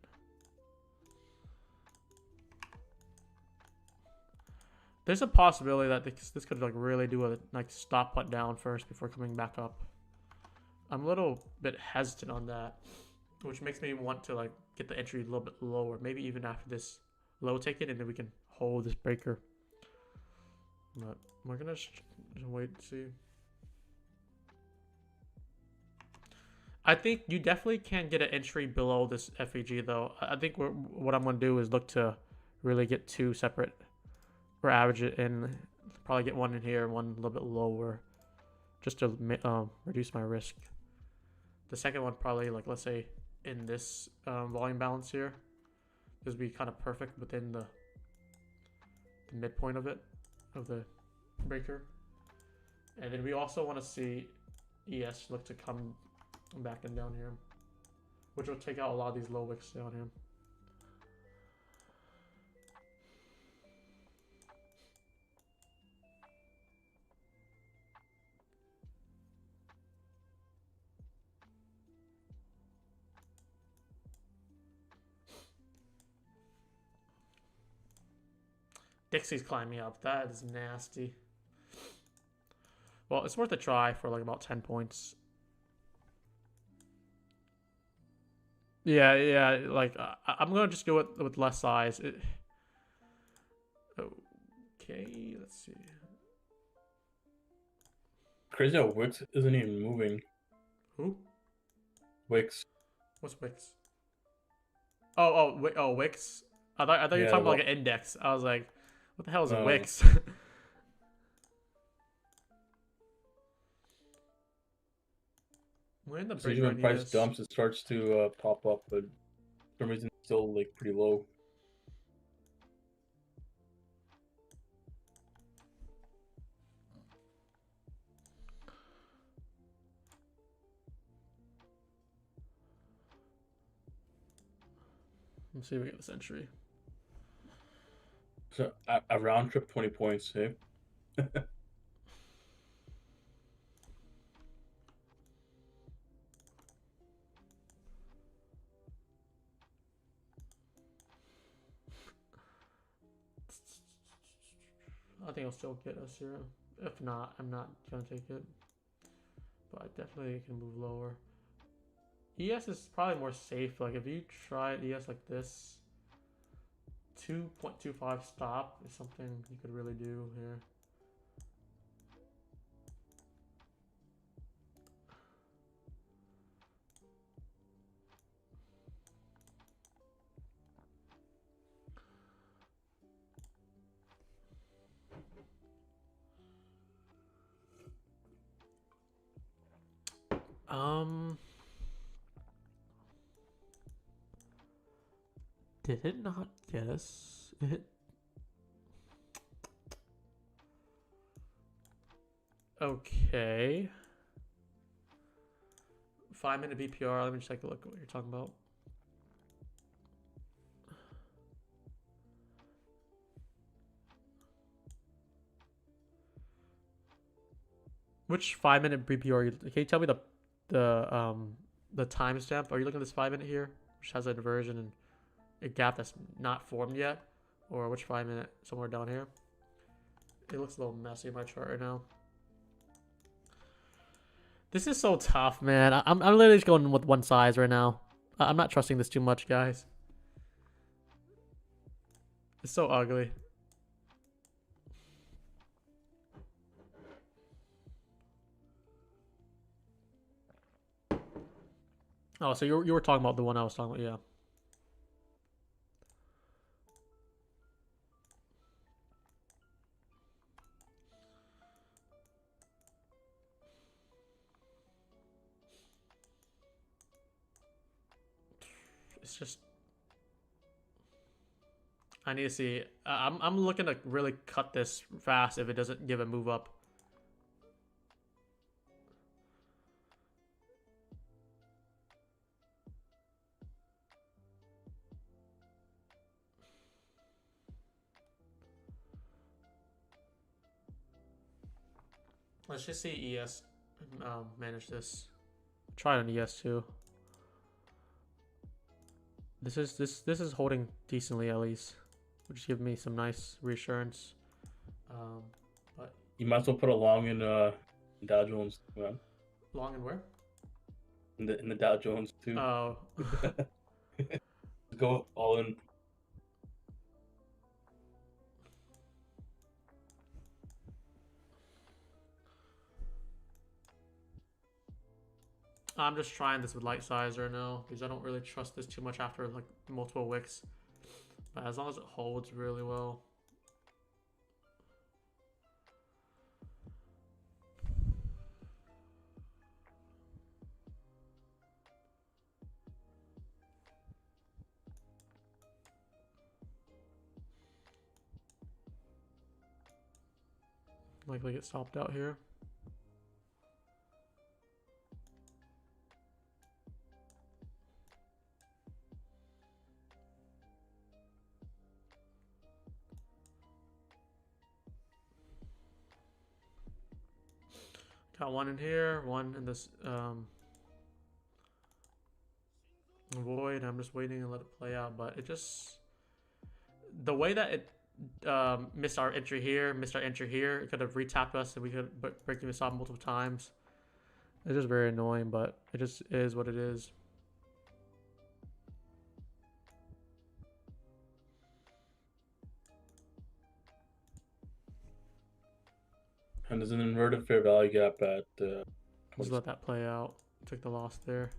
Speaker 1: There's a possibility that this could like really do a like stop put down first before coming back up. I'm a little bit hesitant on that, which makes me want to like get the entry a little bit lower. Maybe even after this low taken, and then we can hold this breaker. But we're gonna just wait and see. I think you definitely can get an entry below this FEG though. I think what I'm gonna do is look to really get two separate, or average it in. Probably get one in here, one a little bit lower, just to reduce my risk. The second one probably like let's say in this volume balance here, this would be kind of perfect within the midpoint of it, of the breaker. And then we also want to see ES look to come back and down here, which will take out a lot of these low wicks down here. Dixie's climbing up. That is nasty. Well, it's worth a try for like about 10 points. Yeah, like I'm gonna just go with less size. Okay, let's see.
Speaker 2: Crazy how Wix isn't even moving.
Speaker 1: Who?
Speaker 2: Wix.
Speaker 1: What's Wix? Oh, Wix. I thought you were talking about like an index. I was like, what the hell is a Wix? We're in the
Speaker 2: So
Speaker 1: break
Speaker 2: usually
Speaker 1: on
Speaker 2: when price
Speaker 1: ES.
Speaker 2: dumps, it starts to pop up, but for some reason it's still like pretty low.
Speaker 1: Let's see if we get this entry.
Speaker 2: So a round trip 20 points, eh?
Speaker 1: I think I'll still get us here. If not, I'm not gonna take it. But I definitely can move lower. ES is probably more safe. Like if you try ES like this, 2.25 stop is something you could really do here. Did it not get us? Okay. 5-minute BPR. Let me just take a look at what you're talking about. Which 5-minute BPR? Can you tell me the timestamp? Are you looking at this 5-minute here, which has an inversion and a gap that's not formed yet, or which 5-minute somewhere down here? It looks a little messy in my chart right now. This is so tough, man. I'm literally just going with one size right now. I'm not trusting this too much, guys. It's so ugly. Oh, so you were talking about the one I was talking about, yeah. It's just I need to see. I'm looking to really cut this fast if it doesn't give a move up. Let's just see ES manage this. Try it on ES too. This is holding decently at least, which give me some nice reassurance. But
Speaker 2: You might as well put a long in Dow Jones, man.
Speaker 1: long and where?
Speaker 2: In the Dow Jones too.
Speaker 1: Oh.
Speaker 2: Go all in.
Speaker 1: I'm just trying this with light size right now because I don't really trust this too much after like multiple wicks. But as long as it holds really well. Likely get stopped out here. Got one in here, one in this void. I'm just waiting and let it play out, but it just the way that it missed our entry here, it could have retapped us and we could break this off multiple times. It's just very annoying, but it just is what it is.
Speaker 2: And there's an inverted fair value gap at.
Speaker 1: Just let that play out. Took the loss there.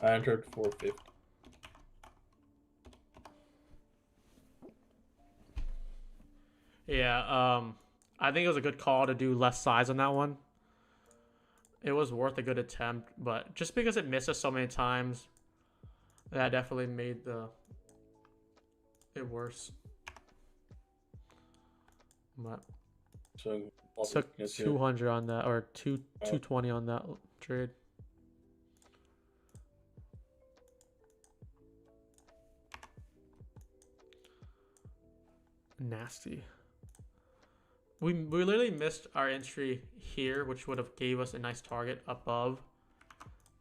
Speaker 2: I entered 450.
Speaker 1: Yeah, I think it was a good call to do less size on that one. It was worth a good attempt, but just because it missed us so many times, that definitely made it worse. But
Speaker 2: So
Speaker 1: took 200 on that, or 220 on that trade. Nasty. We literally missed our entry here, which would have gave us a nice target above.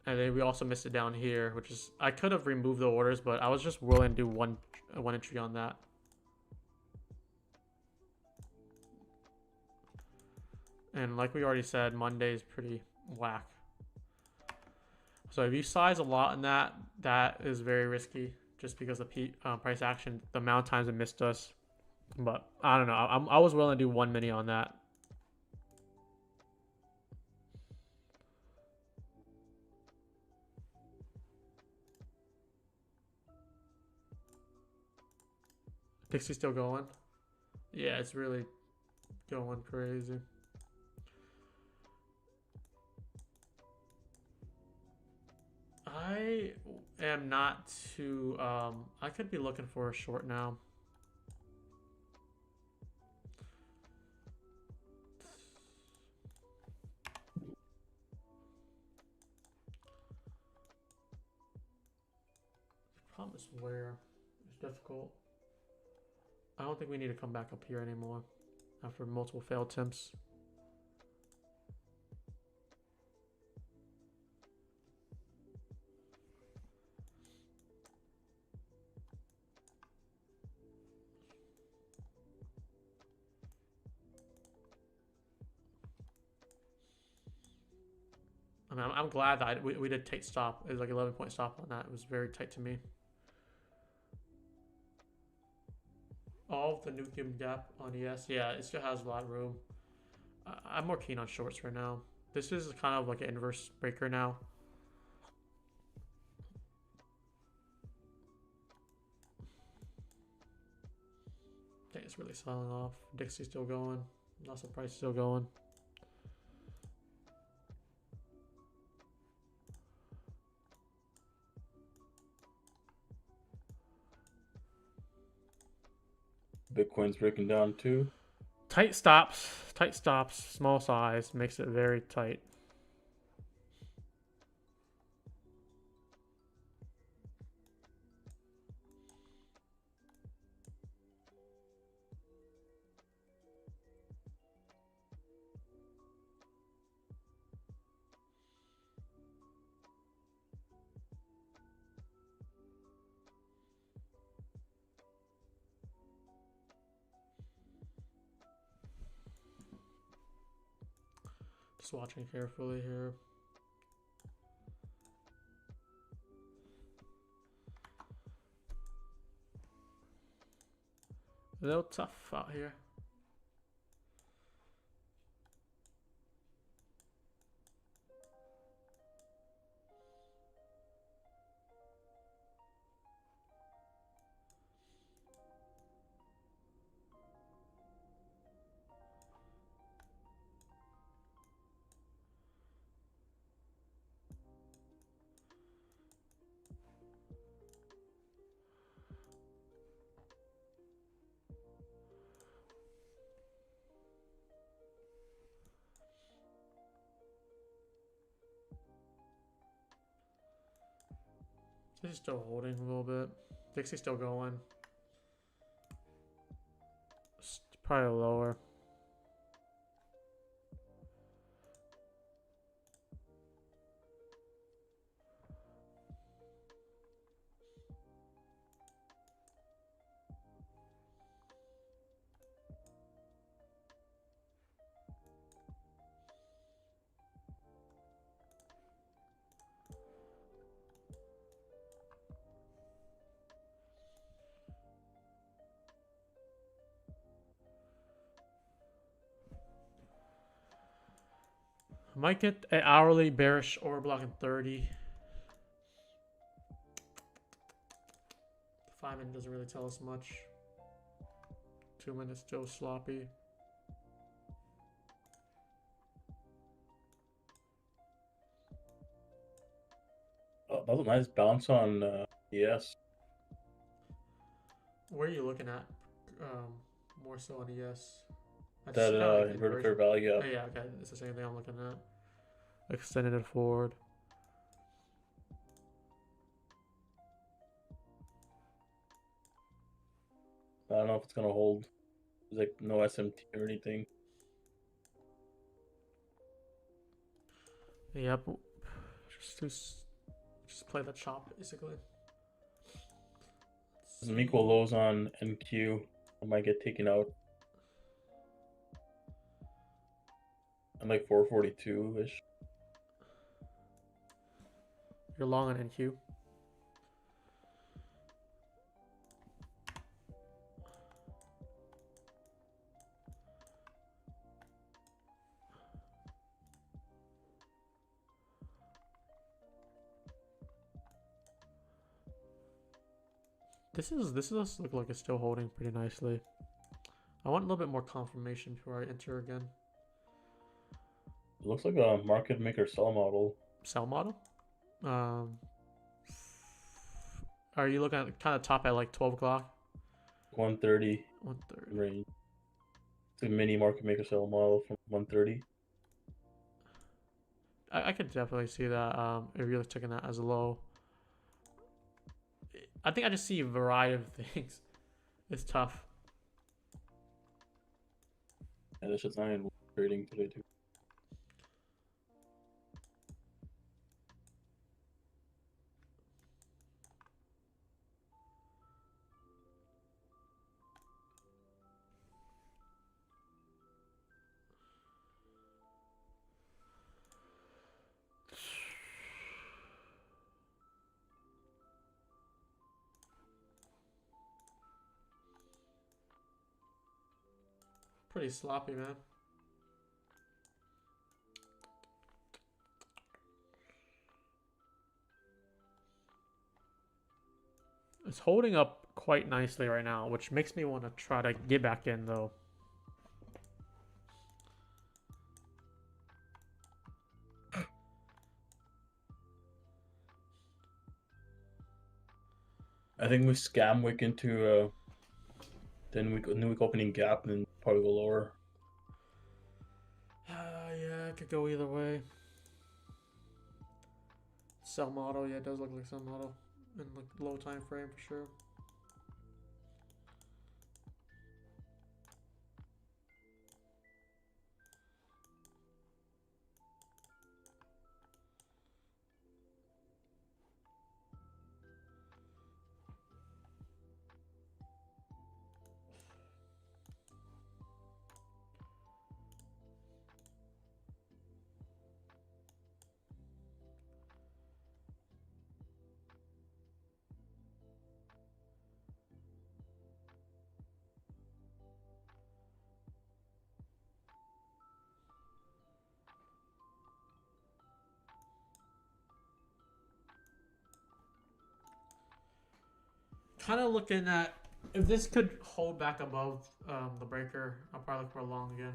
Speaker 1: And then we also missed it down here, which is, I could have removed the orders, but I was just willing to do one entry on that. And like we already said, Monday is pretty whack. So if you size a lot in that, that is very risky, just because the price action, the amount of times it missed us. But I don't know. I was willing to do 1 mini on that. Dixie's still going. Yeah, it's really going crazy. I am not too. I could be looking for a short now. The problem is where it's difficult. I don't think we need to come back up here anymore after multiple failed attempts. I mean, I'm glad that we did tight stop. It was like 11-point stop on that. It was very tight to me. All of the nucleum gap on ES, yeah, it still has a lot of room. I'm more keen on shorts right now. This is kind of like an inverse breaker now. Okay, it's really selling off. Dixie's still going. Lots of price still going.
Speaker 2: Bitcoin's breaking down too.
Speaker 1: Tight stops, small size makes it very tight. Just watching carefully here. A little tough out here. This is still holding a little bit. Dixie's still going. It's probably lower. Might get an hourly bearish order block in 30. The 5-minute doesn't really tell us much. 2 minutes still sloppy.
Speaker 2: Oh, that was a nice bounce on ES.
Speaker 1: Where are you looking at? More so on ES. That's
Speaker 2: That
Speaker 1: kind of like
Speaker 2: inverted fair
Speaker 1: inversion.
Speaker 2: value
Speaker 1: Oh
Speaker 2: gap.
Speaker 1: yeah, okay, it's the same thing I'm looking at. Extended it forward.
Speaker 2: I don't know if it's gonna hold. There's like no SMT or anything.
Speaker 1: Yep. Just play the chop basically.
Speaker 2: Some equal lows on NQ. I might get taken out. I'm like 442-ish.
Speaker 1: You're long on NQ. This does look like it's still holding pretty nicely. I want a little bit more confirmation before I enter again.
Speaker 2: It looks like a market maker sell model.
Speaker 1: Sell model. Are you looking at kind of top at like 12 o'clock?
Speaker 2: 130
Speaker 1: 1:30.
Speaker 2: range. It's a mini market maker sell model from 130.
Speaker 1: I could definitely see that. If you're taking that as a low. I think I just see a variety of things. It's tough.
Speaker 2: And it's just not in trading today too.
Speaker 1: Pretty sloppy, man. It's holding up quite nicely right now, which makes me want to try to get back in though.
Speaker 2: I think we scam wick into then new week opening gap and then probably go lower.
Speaker 1: Yeah, it could go either way. Sell model, yeah, it does look like sell model in like low time frame for sure. Kind of looking at if this could hold back above the breaker, I'll probably look for a long again.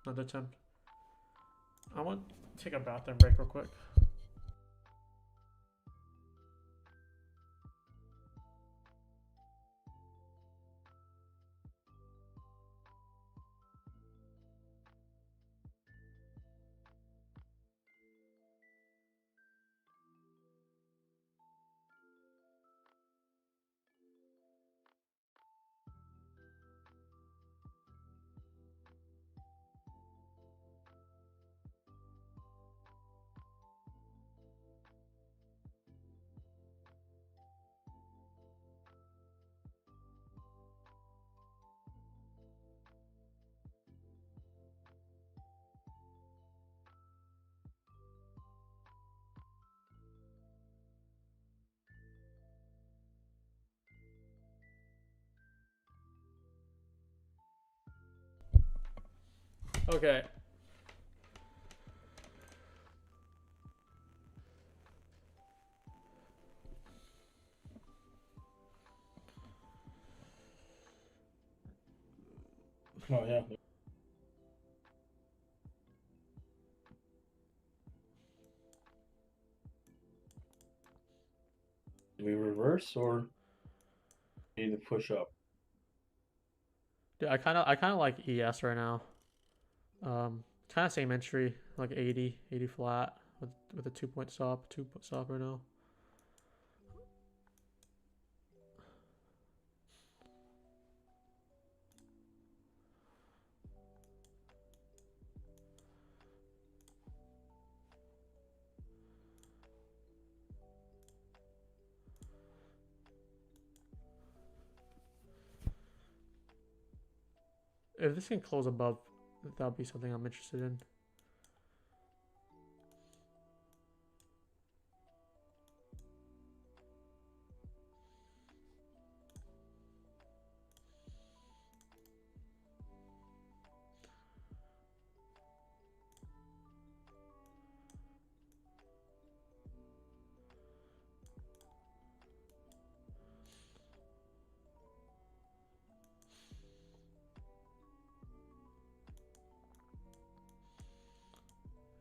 Speaker 1: Another attempt. I want to take a bathroom break real quick. Okay.
Speaker 2: Oh yeah. Do we reverse or need to push up?
Speaker 1: Dude, I kind of like ES right now. Kind of same entry, like 80 flat with a 2 point stop, 2 point stop right now. If this can close above, that would be something I'm interested in.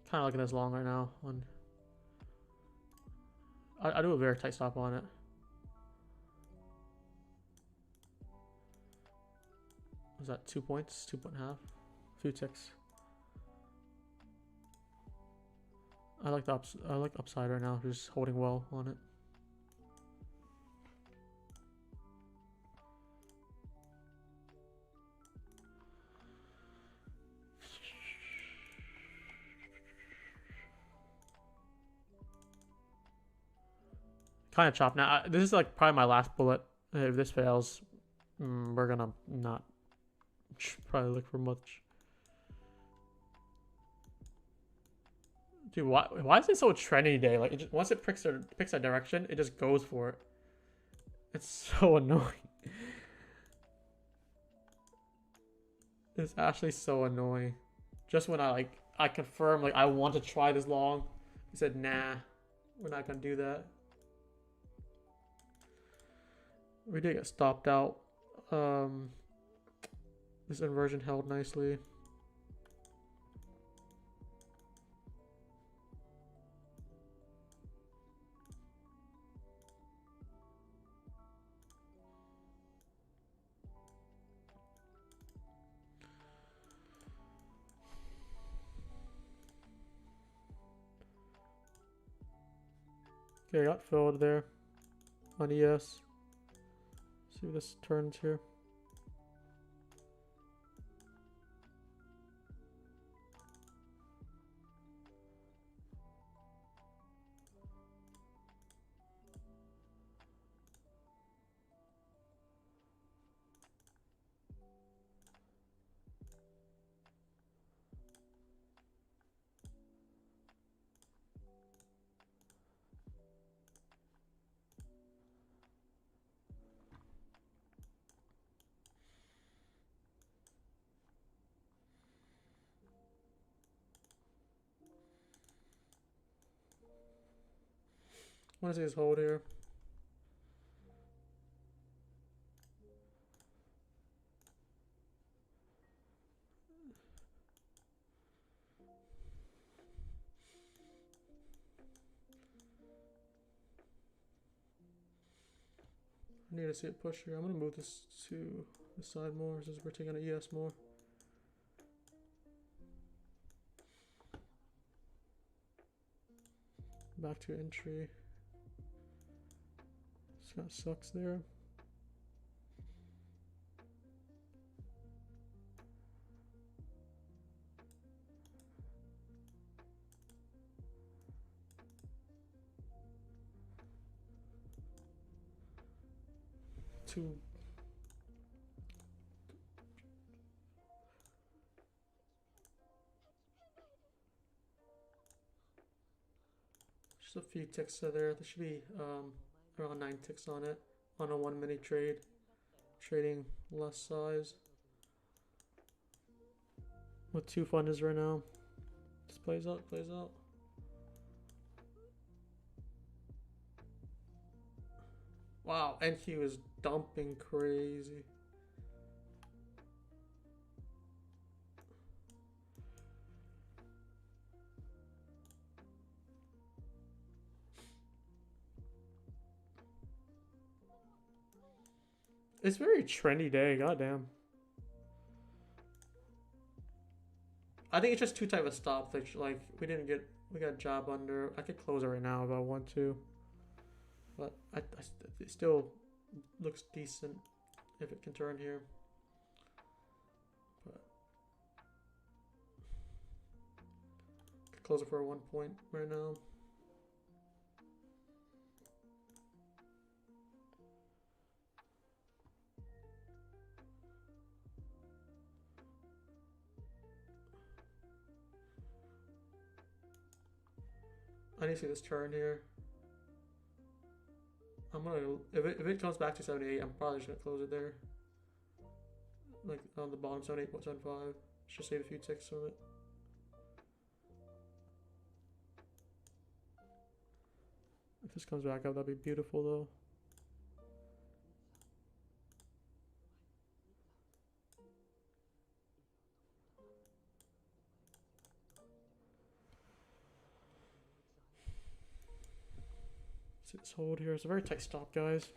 Speaker 1: Kind of looking this long right now. I do a very tight stop on it. Was that 2 points? 2.5? A few ticks. I like the upside right now. Just holding well on it. Kind of chopped now. This is like probably my last bullet. If this fails, we're gonna not probably look for much. Dude, why is it so trendy today? Like, once it picks a direction, it just goes for it. It's so annoying. It's actually so annoying. Just when I confirm like I want to try this long, he said nah, we're not gonna do that. We did get stopped out. This inversion held nicely. Okay, got filled there on ES. See if this turns here. I want to see this hold here. I need to see it push here. I'm gonna move this to the side more since we're taking an ES more. Back to entry. This kind of sucks there. Two. Just a few ticks there. There should be around 9 ticks on it on a 1 minute trade. Trading less size. With 2 funders right now. Just plays out, plays out. Wow, NQ is dumping crazy. It's very trendy day. Goddamn. I think it's just too tight of a stop. Like we got a job under. I could close it right now if I want to, but it still looks decent if it can turn here. But could close it for a 1 point right now. I need to see this turn here. I'm gonna if it comes back to 78, I'm probably just gonna close it there. Like on the bottom 78.75. Just save a few ticks from it. If this comes back up, that'd be beautiful though. See this hold here. It's a very tight stop, guys.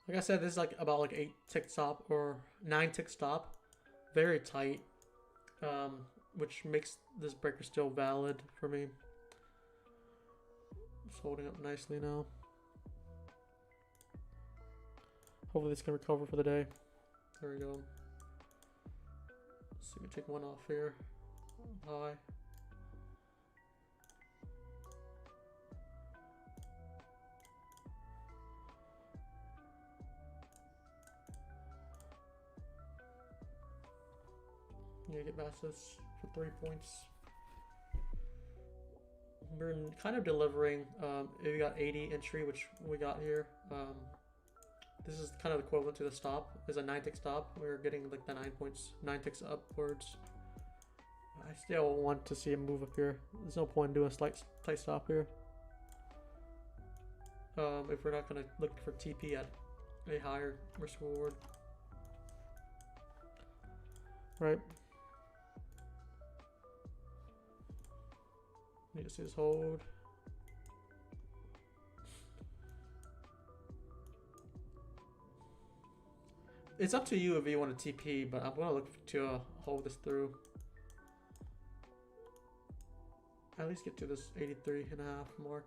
Speaker 1: Like I said, this is like about like 8 tick stop or 9 tick stop. Very tight. Which makes this breaker still valid for me. It's holding up nicely now. Hopefully this can recover for the day. There we go. So we can take one off here. High. Yeah, get past this for 3 points. We're kind of delivering. If you got 80 entry, which we got here, this is kind of equivalent to the stop. It's a 9 tick stop. We're getting like the 9 points, 9 ticks upwards. I still want to see him move up here. There's no point in doing a slight tight stop here. If we're not gonna look for TP at a higher risk reward, right? Need to see this hold. It's up to you if you want to TP, but I'm gonna look to hold this through. At least get to this 83.5 mark.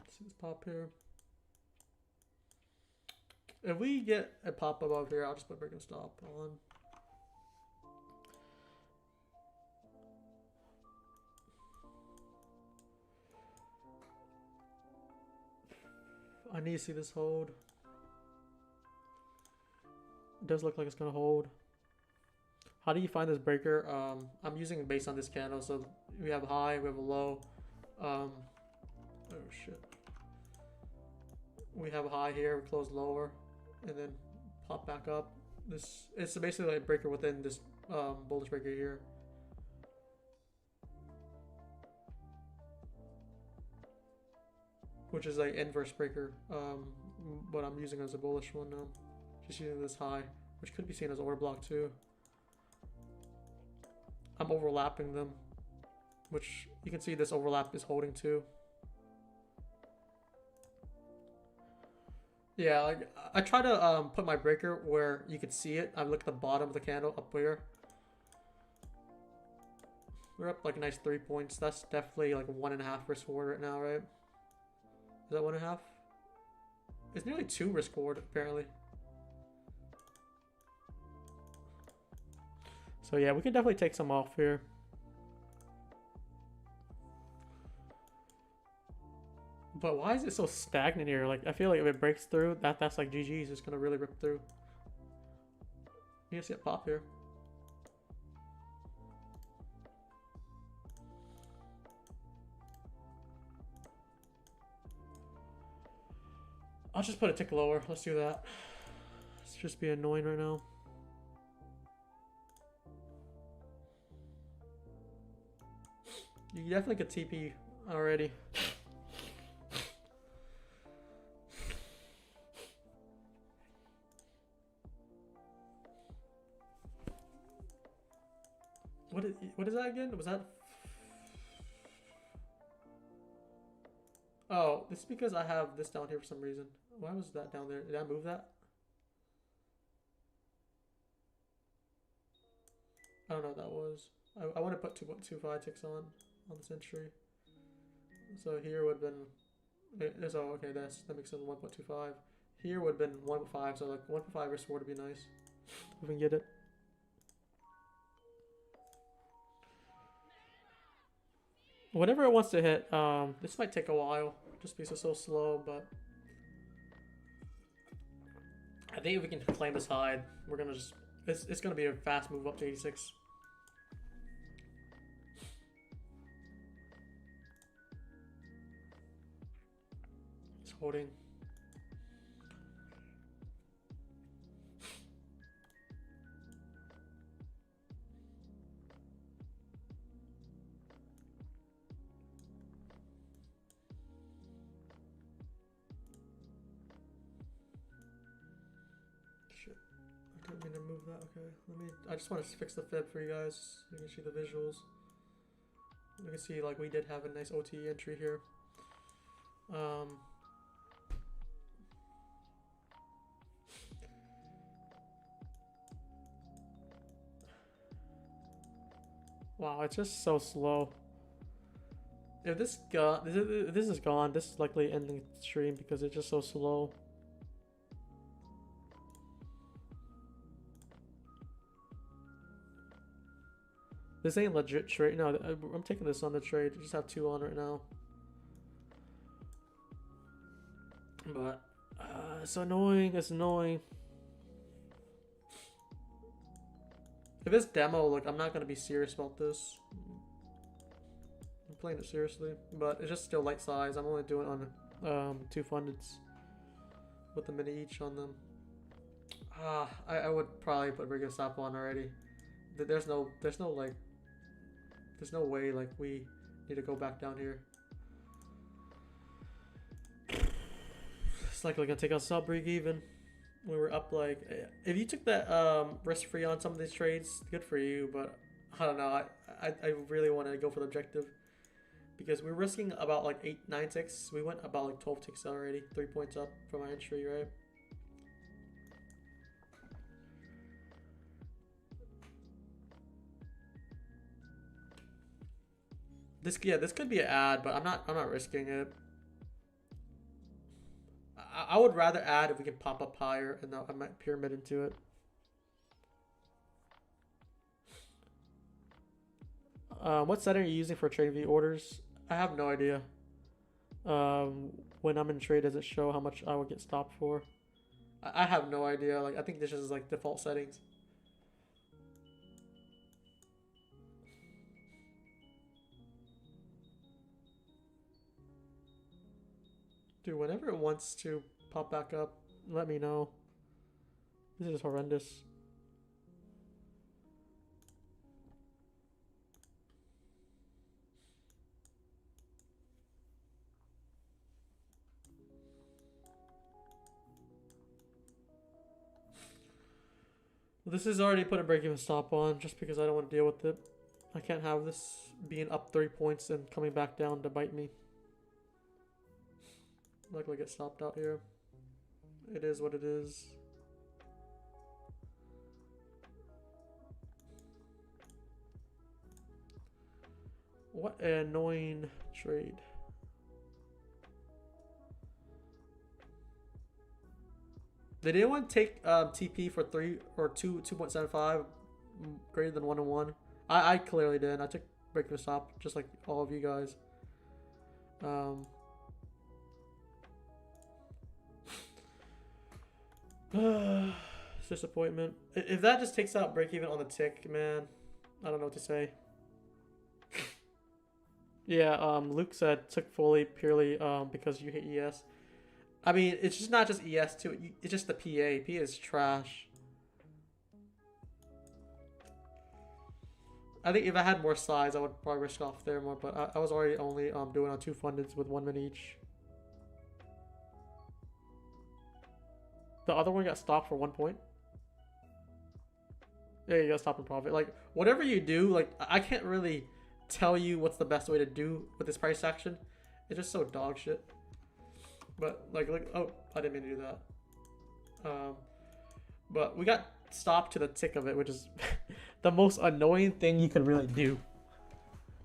Speaker 1: See this pop here. If we get a pop above here, I'll just put break and stop on. I need to see this hold. It does look like it's gonna hold. How do you find this breaker? I'm using it based on this candle. So we have a high, we have a low. Oh shit. We have a high here, we close lower, and then pop back up. It's basically like a breaker within this bullish breaker here. Which is like inverse breaker, but I'm using it as a bullish one now. Just using this high, which could be seen as order block too. I'm overlapping them, which you can see this overlap is holding too. Yeah, like I try to put my breaker where you could see it. I look at the bottom of the candle up here. We're up like a nice 3 points. That's definitely like 1.5 risk reward right now, right? Is that 1.5? It's nearly 2 risk reward apparently. So yeah, we can definitely take some off here. But why is it so stagnant here? Like I feel like if it breaks through, that's like GG's. It's gonna really rip through. You see it pop here. I'll just put a tick lower. Let's do that. It's just be annoying right now. You definitely could TP already. What is that again? Was that? Oh, this is because I have this down here for some reason. Why was that down there? Did I move that? I don't know what that was. I want to put 2.25 ticks on this entry. So here would have been. Oh, okay, that makes sense. 1.25. Here would have been 1.5. So like 1.5 risk reward would be nice if we can get it. Whatever it wants to hit. This might take a while, just because it's so slow. But I think if we can claim this high, we're gonna just. It's gonna be a fast move up to 86. It's holding. I didn't mean to move that. Okay, I just want to fix the fib for you guys. You can see the visuals. You can see like we did have a nice OT entry here. Wow, it's just so slow. If this is gone, this is likely ending the stream because it's just so slow. This ain't legit trade. No, I'm taking this on the trade. I just have 2 on right now. But it's annoying. It's annoying. If it's demo, look, I'm not gonna be serious about this. I'm playing it seriously, but it's just still light size. I'm only doing it on 2 fundeds with a mini each on them. I would probably put regular stop on already. There's no way like we need to go back down here. It's likely gonna take us up break even. We were up like, if you took that risk free on some of these trades, good for you. But I don't know. I really want to go for the objective because we're risking about like 8-9 ticks. We went about like 12 ticks already, 3 points up from our entry, right? This could be an ad, but I'm not risking it. I would rather add if we can pop up higher, and I might pyramid into it. What setting are you using for trade view orders? I have no idea. When I'm in trade, does it show how much I would get stopped for? I have no idea. Like I think this is like default settings. Dude, whenever it wants to pop back up, let me know. This is horrendous. This is already put a break-even stop on just because I don't want to deal with it. I can't have this being up 3 points and coming back down to bite me. I'm likely get stopped out here. It is what it is. What an annoying trade. Did anyone take TP for 3 or 2.75 greater than 101? I clearly did. I took break the stop just like all of you guys. Disappointment. If that just takes out break even on the tick, man, I don't know what to say. Yeah, Luke said took fully purely because you hate ES. I mean, it's just not just ES too. It's just the PA. PA is trash. I think if I had more size, I would probably risk off there more. But I was already only doing on 2 fundeds with 1 min each. The other one got stopped for 1 point. Yeah, you got stopped in profit. Like whatever you do, like I can't really tell you what's the best way to do with this price action. It's just so dog shit. But like, oh, I didn't mean to do that. But we got stopped to the tick of it, which is the most annoying thing you could really do.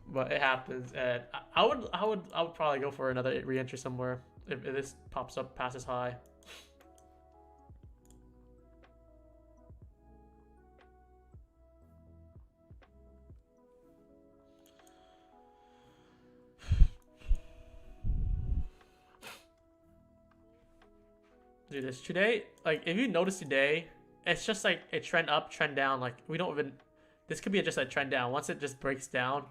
Speaker 1: But it happens, and I would probably go for another re-entry somewhere if this pops up past this high. Dude, this today, like if you notice today, it's just like a trend up, trend down. Like we don't even, this could be just a trend down. Once it just breaks down,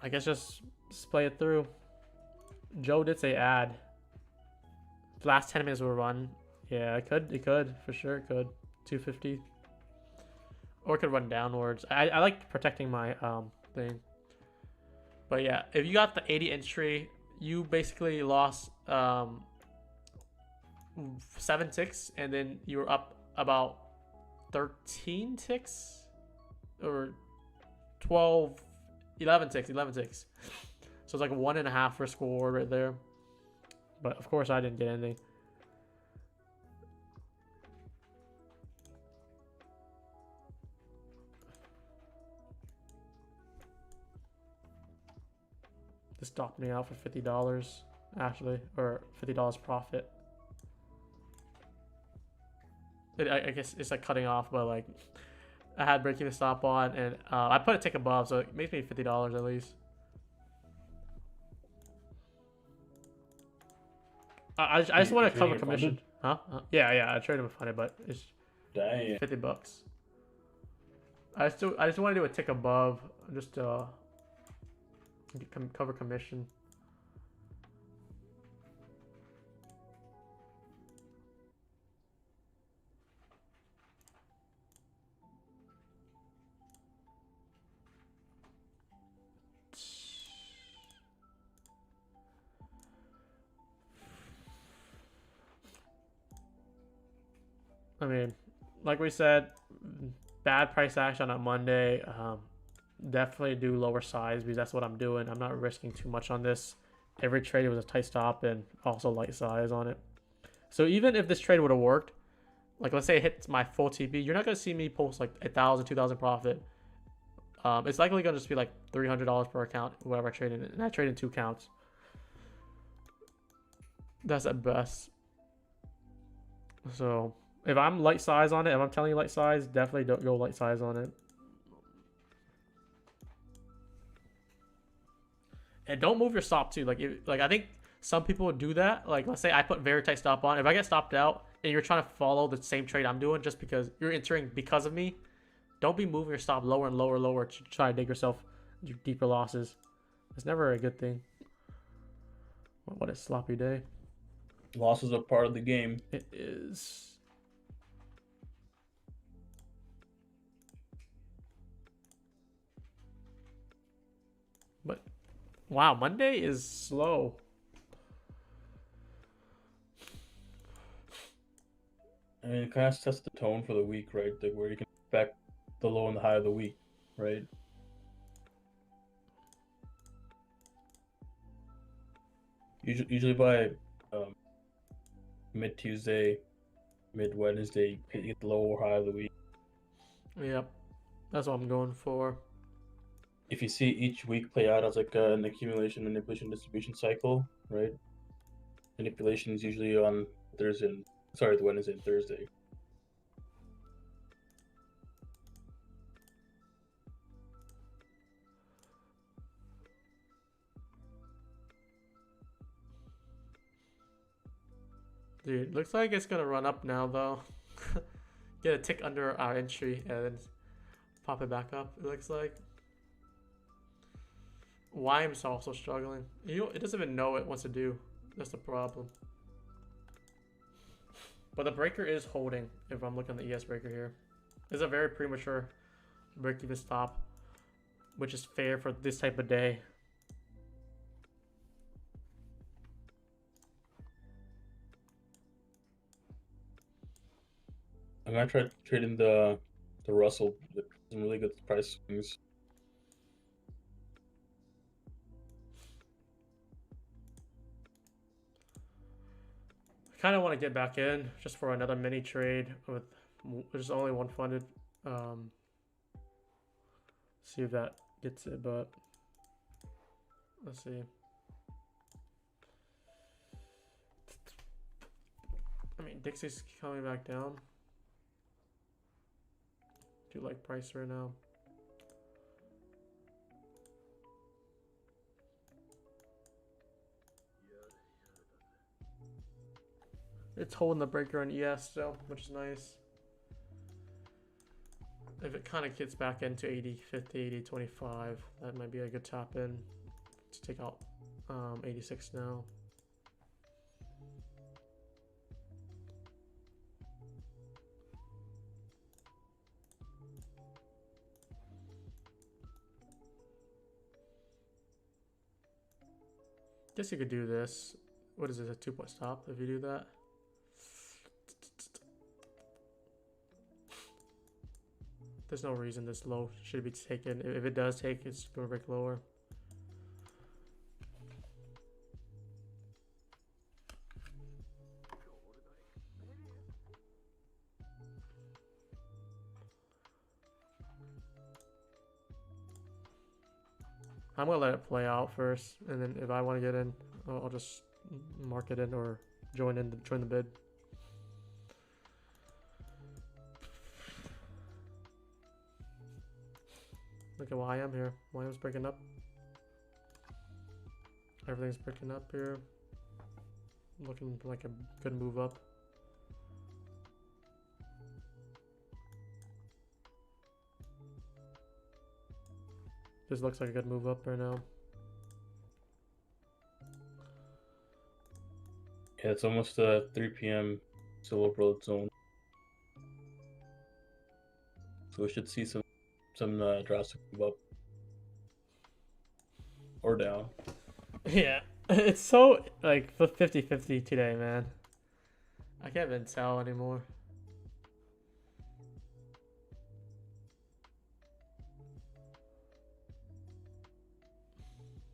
Speaker 1: I guess just play it through. Joe did say add. The last 10 minutes will run. Yeah, it could for sure. It could 250, or it could run downwards. I like protecting my thing. But yeah, if you got the 80 entry, you basically lost 7 ticks, and then you were up about 13 ticks or 12, 11 ticks. So it's like 1.5 risk reward right there. But of course I didn't get anything. This stopped me out for $50 actually, or $50 profit. I guess it's like cutting off, but like I had breaking the stop on, and I put a tick above, so it makes me $50 at least. I just want to cover commission. Huh? Yeah, I traded with funded, but it's
Speaker 2: Dang.
Speaker 1: $50. I just want to do a tick above just to cover commission. I mean, like we said, bad price action on Monday. Definitely do lower size because that's what I'm doing. I'm not risking too much on this. Every trade was a tight stop and also light size on it. So even if this trade would have worked, like let's say it hits my full TP, you're not gonna see me post like 1,000, 2,000 profit. It's likely gonna just be like $300 per account, whatever I trade in, and I trade in 2 counts. That's at best. So if I'm light size on it, if I'm telling you light size, definitely don't go light size on it. And don't move your stop too. Like I think some people would do that. Like let's say I put very tight stop on. If I get stopped out and you're trying to follow the same trade I'm doing just because you're entering because of me, don't be moving your stop lower and lower to try to dig yourself deeper losses. It's never a good thing. What a sloppy day.
Speaker 2: Losses are part of the game.
Speaker 1: It is. But wow, Monday is slow.
Speaker 2: I mean, it kind of sets the tone for the week, right? Like where you can expect the low and the high of the week, right? Usually by mid Tuesday, mid Wednesday, you get the low or high of the week.
Speaker 1: Yep, that's what I'm going for.
Speaker 2: If you see each week play out as like an accumulation, manipulation, distribution cycle, right? Manipulation is usually on Thursday. Sorry, the Wednesday and Thursday.
Speaker 1: Dude, looks like it's gonna run up now though. Get a tick under our entry and then pop it back up. It looks like. YM's also struggling. It doesn't even know what it wants to do. That's the problem. But the breaker is holding. If I'm looking at the ES breaker here, it's a very premature break even stop, which is fair for this type of day.
Speaker 2: I'm gonna try trading the Russell with some really good price swings.
Speaker 1: I kind of want to get back in just for another mini trade with there's only one funded. See if that gets it, but let's see. I mean, Dixie's coming back down. Do you like price right now? It's holding the breaker on ES still, which is nice. If it kind of gets back into 80, 50, 80, 25, that might be a good top in to take out 86 now. Guess you could do this. What is this, a 2-point stop if you do that? There's no reason this low should be taken. If it does take, it's going to break lower. I'm going to let it play out first, and then if I want to get in, I'll just mark it in or join the bid. Look at YM here. YM's breaking up. Everything's breaking up here. Looking like a good move up. This looks like a good move up right now.
Speaker 2: Yeah, it's almost 3 p.m. Still overload zone. So we should see some drastic move up or down.
Speaker 1: Yeah, it's so like 50-50 today, man. I can't even tell anymore.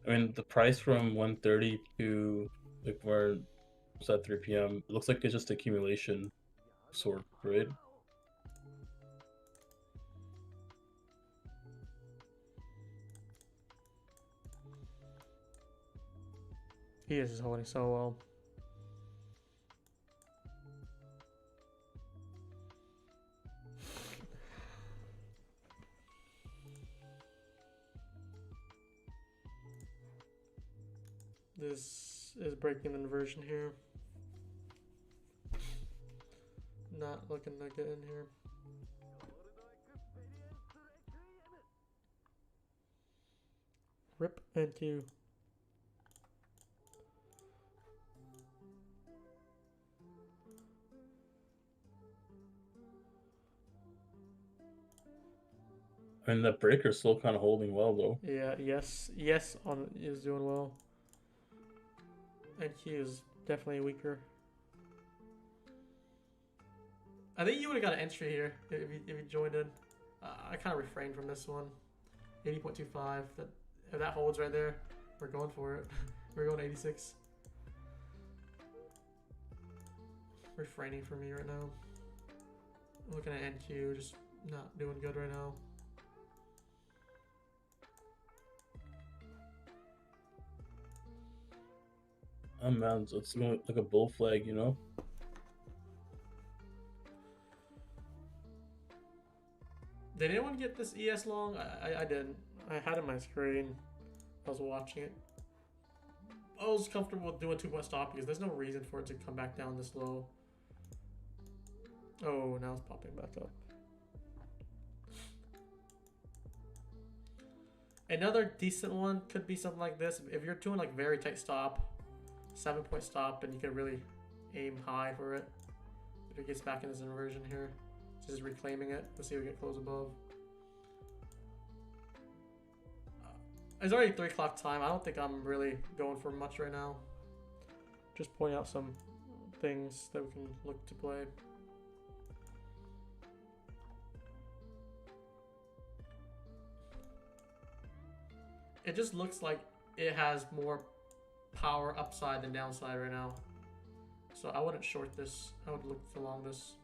Speaker 2: I mean, the price from 1:30 to like where it's at 3 p.m. It looks like it's just accumulation sort, right?
Speaker 1: He is holding so well. This is breaking inversion here. Not looking to get in here. Rip and Q.
Speaker 2: And the breaker's still kind of holding well though.
Speaker 1: Yeah, yes, is doing well. And Q is definitely weaker. I think you would have got an entry here if you joined in. I kind of refrained from this one. 80.25. If that holds right there, we're going for it. We're going 86. refraining for me right now. I'm looking at NQ, just not doing good right now.
Speaker 2: Oh man, so it's like a bull flag, you know?
Speaker 1: Did anyone get this ES long? I didn't. I had it on my screen. I was watching it. I was comfortable with doing 2-point stop because there's no reason for it to come back down this low. Oh, now it's popping back up. Another decent one could be something like this. If you're doing like very tight stop, 7-point stop, and you can really aim high for it. If it gets back in this inversion here, just reclaiming it. Let's see if we get close above. It's already 3 o'clock time. I don't think I'm really going for much right now. Just pointing out some things that we can look to play. It just looks like it has more power upside than downside right now. So I wouldn't short this. I would look for long this.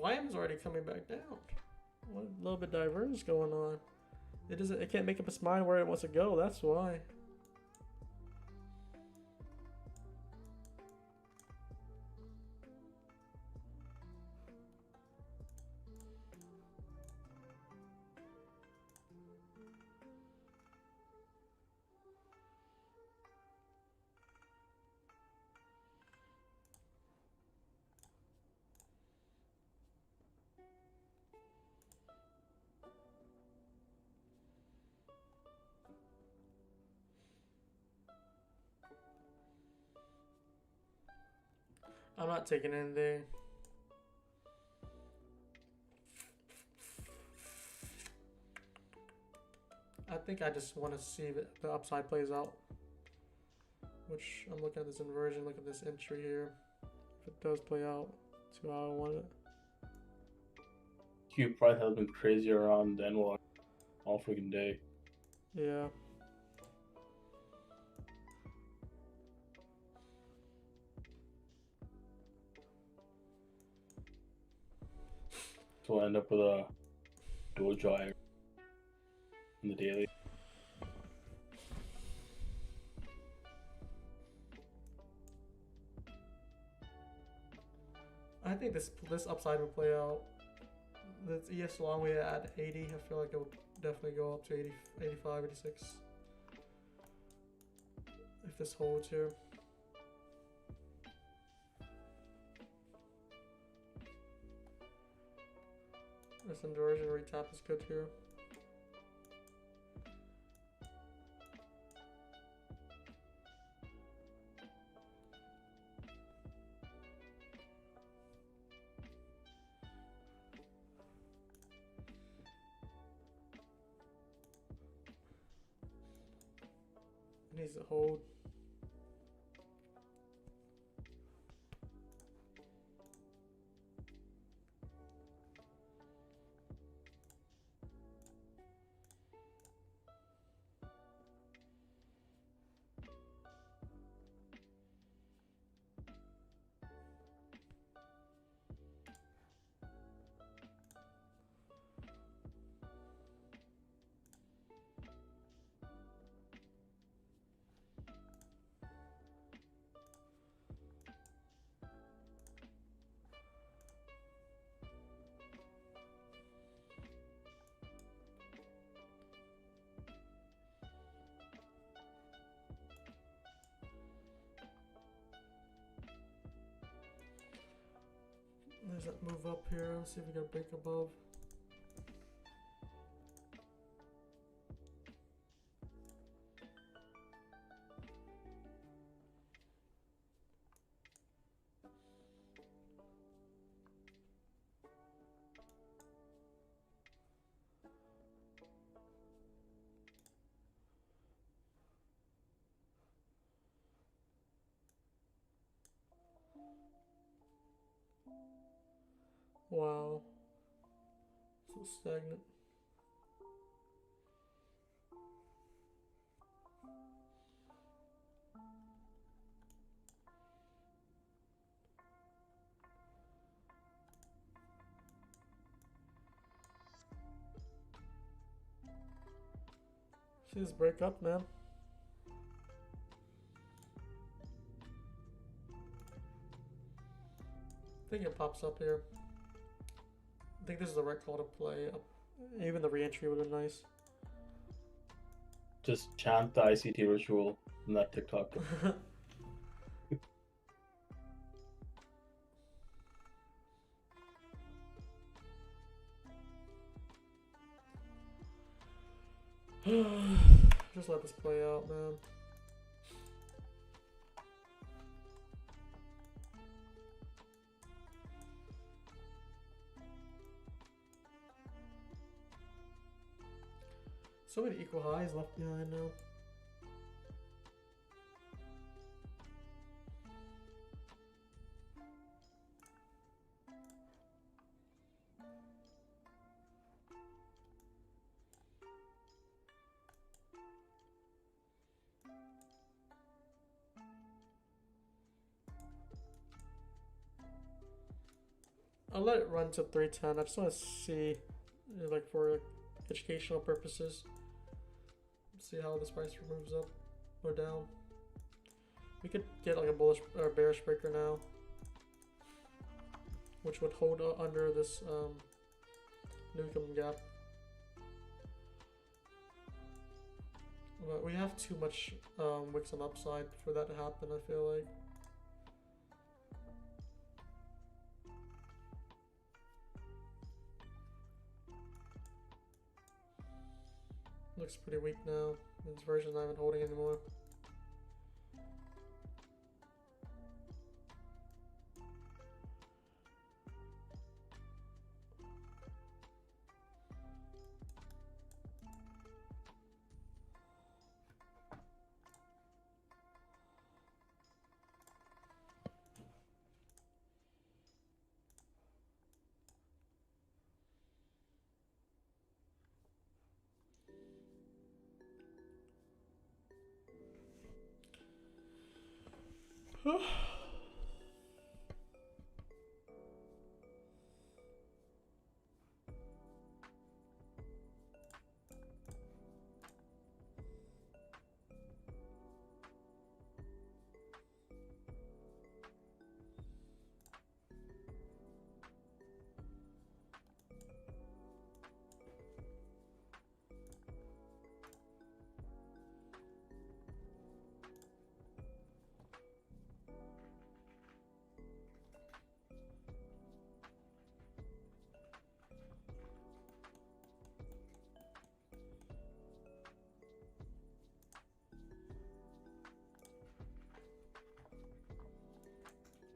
Speaker 1: YM is already coming back down. What a little bit divergence going on. It can't make up its mind where it wants to go, that's why. I'm not taking anything. I think I just want to see if the upside plays out. Which I'm looking at this inversion, look at this entry here. If it does play out to how I want it.
Speaker 2: Q probably has been crazy around NY all freaking day.
Speaker 1: Yeah.
Speaker 2: So I end up with a dojo in the daily.
Speaker 1: I think this upside will play out. This ES long way at 80. I feel like it will definitely go up to 80, 85, 86. If this holds here. This inversion retap is good here. It needs to hold. There's that move up here. Let's see if we got a break above. Wow. So stagnant. See this break up, man. I think it pops up here. I think this is the right call to play. Even the re-entry would have been nice.
Speaker 2: Just chant the ICT ritual in that TikTok.
Speaker 1: Just let this play out, man. So many equal highs left behind now. I'll let it run to 310. I just want to see, like, for educational purposes, see how this price moves up or down. We could get like a bullish or bearish breaker now, which would hold under this Newcomb gap. But we have too much wicks on upside for that to happen, I feel like. Looks pretty weak now. This version's not even holding anymore.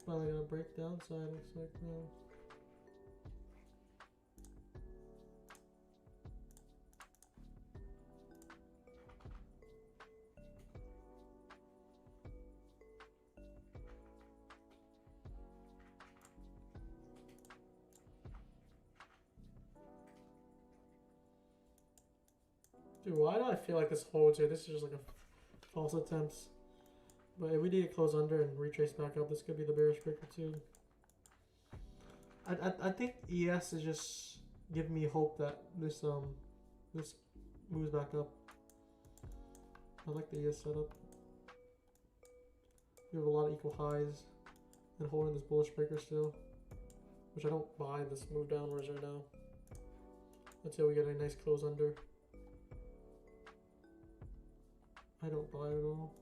Speaker 1: Probably gonna break downside, looks like now. Dude, why do I feel like this holds here? This is just like a false attempt. But if we need to close under and retrace back up, this could be the bearish breaker too. I think ES is just giving me hope that this this moves back up. I like the ES setup. We have a lot of equal highs and holding this bullish breaker still, which I don't buy this move downwards right now until we get a nice close under. I don't buy it at all.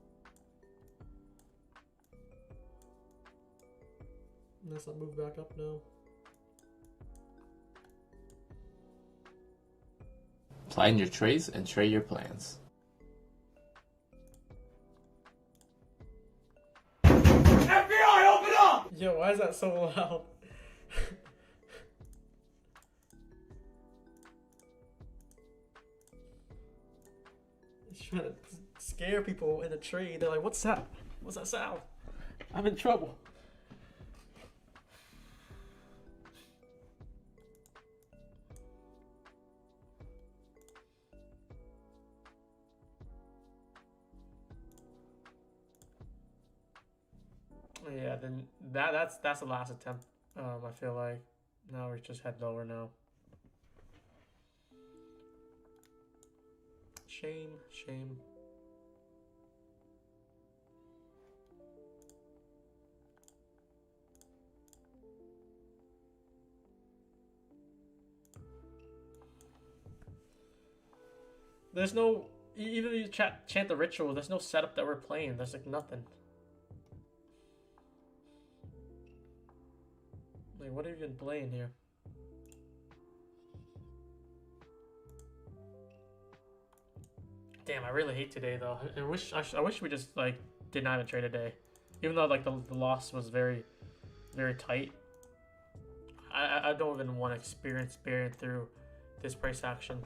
Speaker 1: Unless I move back up now.
Speaker 3: Plan your trades and trade your plans.
Speaker 4: FBI, open up!
Speaker 1: Yo, why is that so loud? He's trying to scare people in a trade. They're like, what's that? What's that sound? I'm in trouble. Yeah, then that's the last attempt. I feel like now we just head lower now. Shame, shame. There's no, even if you chant the ritual, there's no setup that we're playing. There's like nothing. Like, what have you been playing here? Damn, I really hate today though. I wish we just like did not even trade today, even though like the loss was very, very tight. I don't even want to experience bearing through this price action.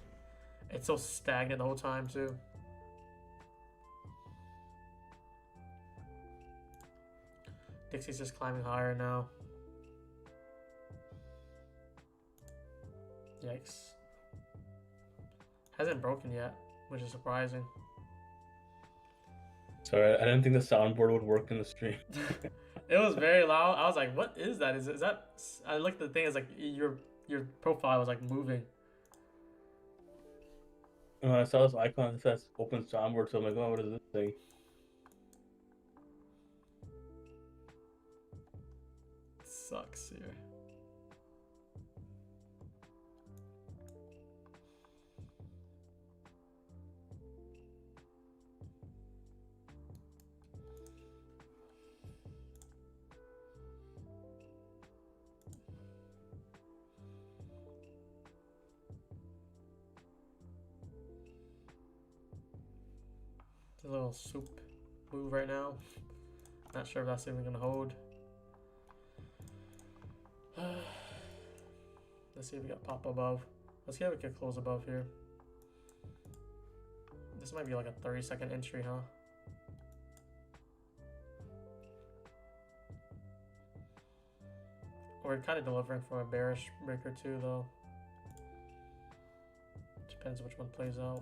Speaker 1: It's so stagnant the whole time too. Dixie's just climbing higher now. Yikes. Hasn't broken yet, which is surprising.
Speaker 2: Sorry, I didn't think the soundboard would work in the stream.
Speaker 1: It was very loud. I was like, what is that? Is that... I looked at the thing, it's like your profile was like moving.
Speaker 2: I saw this icon that says open soundboard, so I'm like, oh, what is this thing?
Speaker 1: Sucks here. It's a little soup move right now. Not sure if that's even gonna hold. Let's see if we got pop above. Let's see if we can close above here. This might be like a 30-second entry, huh? We're kind of delivering from a bearish breaker too, though. Depends which one plays out.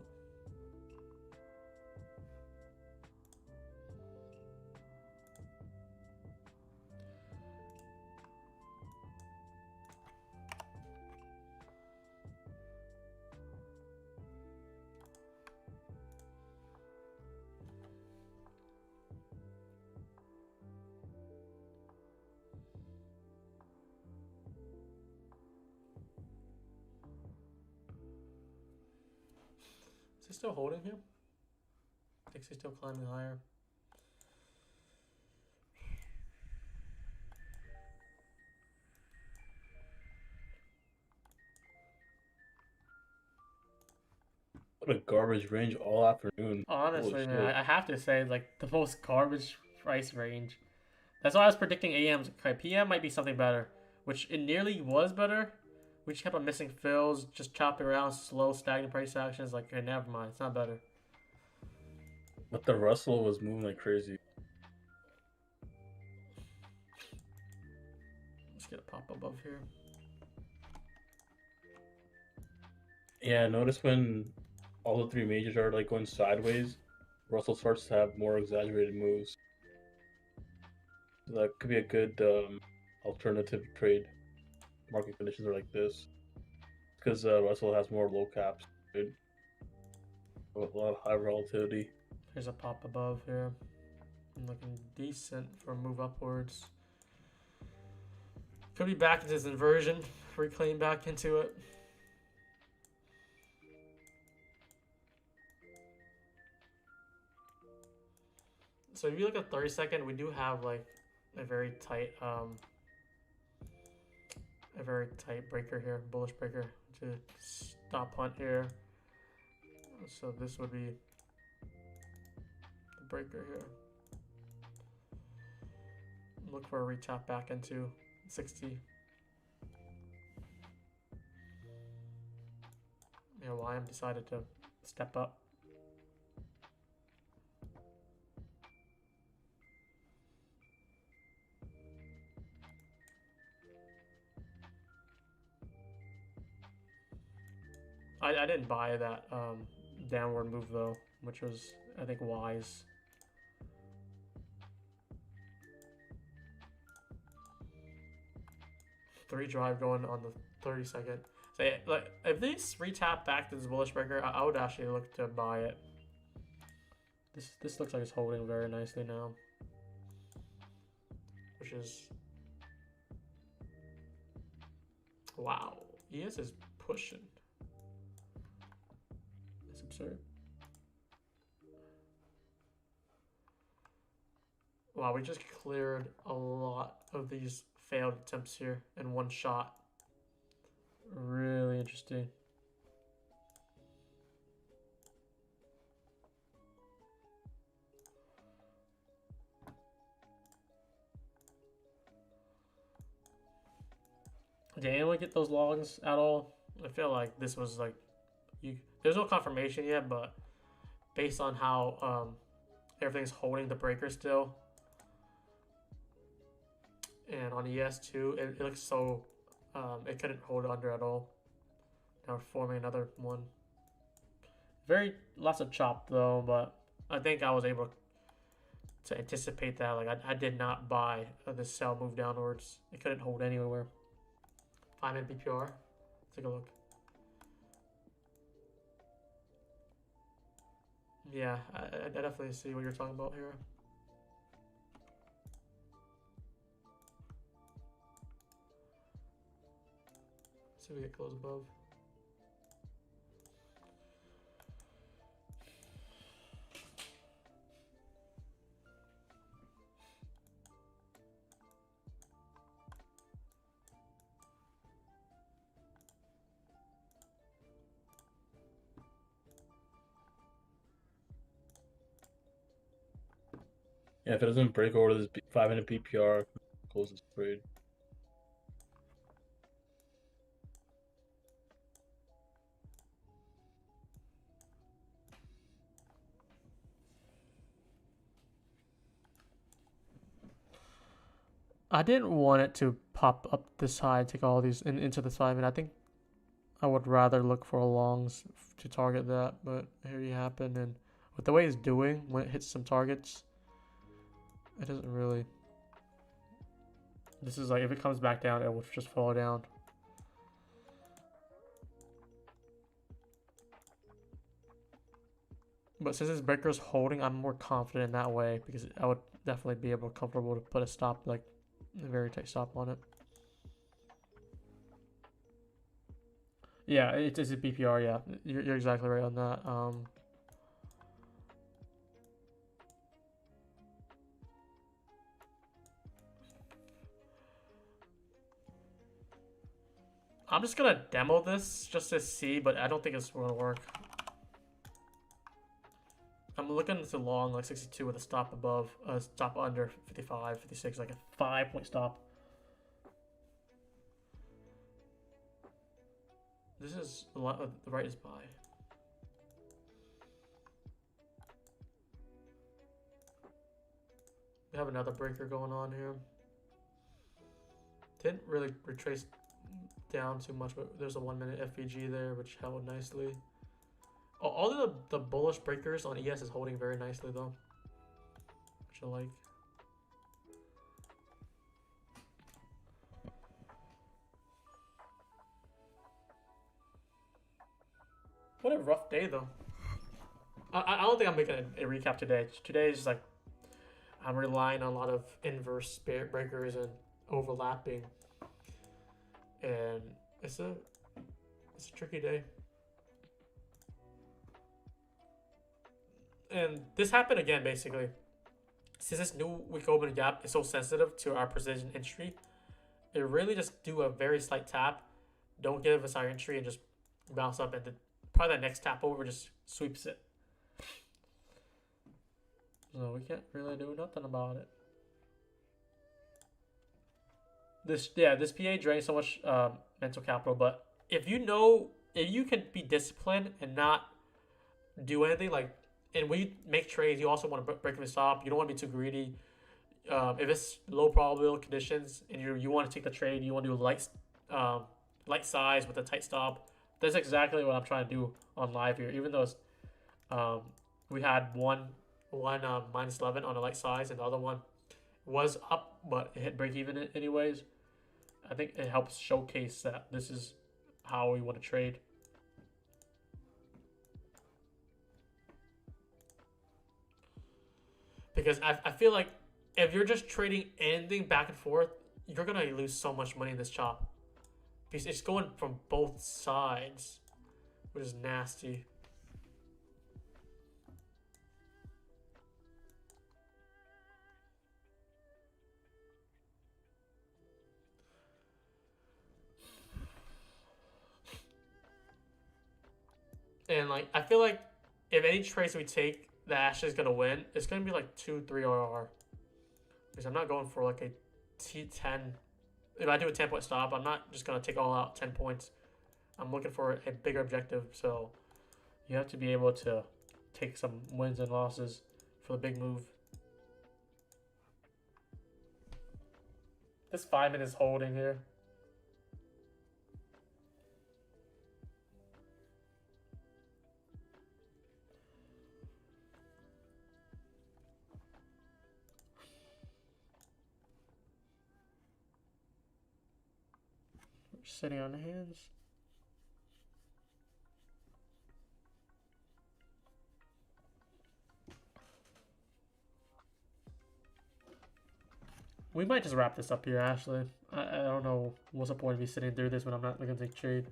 Speaker 1: Is he still holding here? Dixie's still climbing higher.
Speaker 2: What a garbage range all afternoon.
Speaker 1: Honestly,
Speaker 2: Holy
Speaker 1: man,
Speaker 2: shit.
Speaker 1: I have to say, like, the most garbage price range. That's why I was predicting AMs. Okay, PM might be something better, which it nearly was better. We just kept on missing fills, just chopping around, slow, stagnant price actions. Like, okay, never mind, it's not better.
Speaker 2: But the Russell was moving like crazy.
Speaker 1: Let's get a pop above here.
Speaker 2: Yeah, notice when all the three majors are like going sideways, Russell starts to have more exaggerated moves. So that could be a good alternative trade. Market conditions are like this because Russell has more low caps, right? A lot of high volatility.
Speaker 1: Here's a pop above here. I'm looking decent for a move upwards. Could be back into this inversion. Reclaim back into it. So if you look at 30-second, we do have like a very tight breaker here, bullish breaker to stop hunt here. So this would be the breaker here. Look for a retap back into 60. Yeah, YM decided to step up. I didn't buy that downward move though, which was, I think, wise. 3 drive going on the 32nd. So yeah, like if these retap back to this bullish breaker, I would actually look to buy it. This looks like it's holding very nicely now, which is wow. ES is pushing. That's absurd. Wow, we just cleared a lot of these failed attempts here in one shot. Really interesting. Did anyone get those logs at all? I feel like this was like there's no confirmation yet, but based on how everything's holding the breaker still, and on ES2 it looks so it couldn't hold under at all. Now we're forming another one. Very lots of chop though, but I think I was able to anticipate that. Like I did not buy the sell move downwards. It couldn't hold anywhere. 5-minute BPR. Take a look. Yeah, I definitely see what you're talking about here. Let's see if we get close above.
Speaker 2: Yeah, if it doesn't break over this 5-minute BPR, close this trade.
Speaker 1: I didn't want it to pop up this high and take all these into the 5-minute. I think I would rather look for longs to target that, but here you happen, and with the way it's doing, when it hits some targets, it doesn't really. This is like if it comes back down, it will just fall down. But since this breaker is holding, I'm more confident in that way because I would definitely be able comfortable to put a stop, like a very tight stop on it. Yeah, it's a BPR. Yeah, you're exactly right on that. I'm just gonna demo this just to see, but I don't think it's gonna work. I'm looking to long like 62 with a stop above, stop under 55, 56, like a 5-point stop. This is a lot of the right is buy. We have another breaker going on here. Didn't really retrace down too much, but there's a 1-minute FVG there, which held nicely. All of the bullish breakers on ES is holding very nicely though, which I like. What a rough day though. I don't think I'm making a recap today. Today is like I'm relying on a lot of inverse breakers and overlapping, and it's a tricky day. And this happened again basically. Since this new week open gap is so sensitive to our precision entry, it really just do a very slight tap, don't give us our entry, and just bounce up, and probably that next tap over just sweeps it. So we can't really do nothing about it. This PA drains so much mental capital, but if you can be disciplined and not do anything, like, and when you make trades, you also want to break them stop. You don't want to be too greedy. If it's low probability conditions and you want to take the trade, you want to do light size with a tight stop. That's exactly what I'm trying to do on live here. Even though it's, we had one minus 11 on a light size, and the other one was up, but it hit break even anyways. I think it helps showcase that this is how we want to trade. Because I feel like if you're just trading anything back and forth, you're going to lose so much money in this chop. Because it's going from both sides, which is nasty. And like, I feel like if any trades we take that Ashley is gonna win, it's gonna be like 2-3 RR. Because I'm not going for like a T10. If I do a 10-point stop, I'm not just gonna take all out 10 points. I'm looking for a bigger objective, so you have to be able to take some wins and losses for the big move. This 5 minutes holding here. Sitting on the hands. We might just wrap this up here, Ashley. I don't know what's the point of me sitting through this when I'm not going to take trade.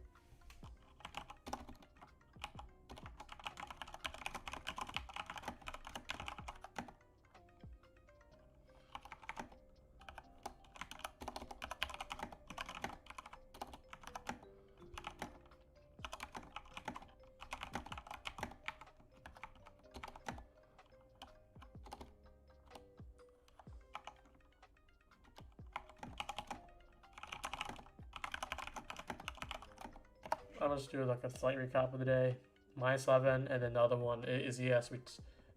Speaker 1: I'll just do like a slight recap of the day. -11, and then the other one is yes, we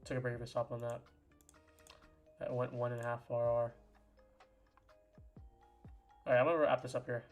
Speaker 1: took a break for stop on that. That went 1.5 RR. Alright, I'm gonna wrap this up here.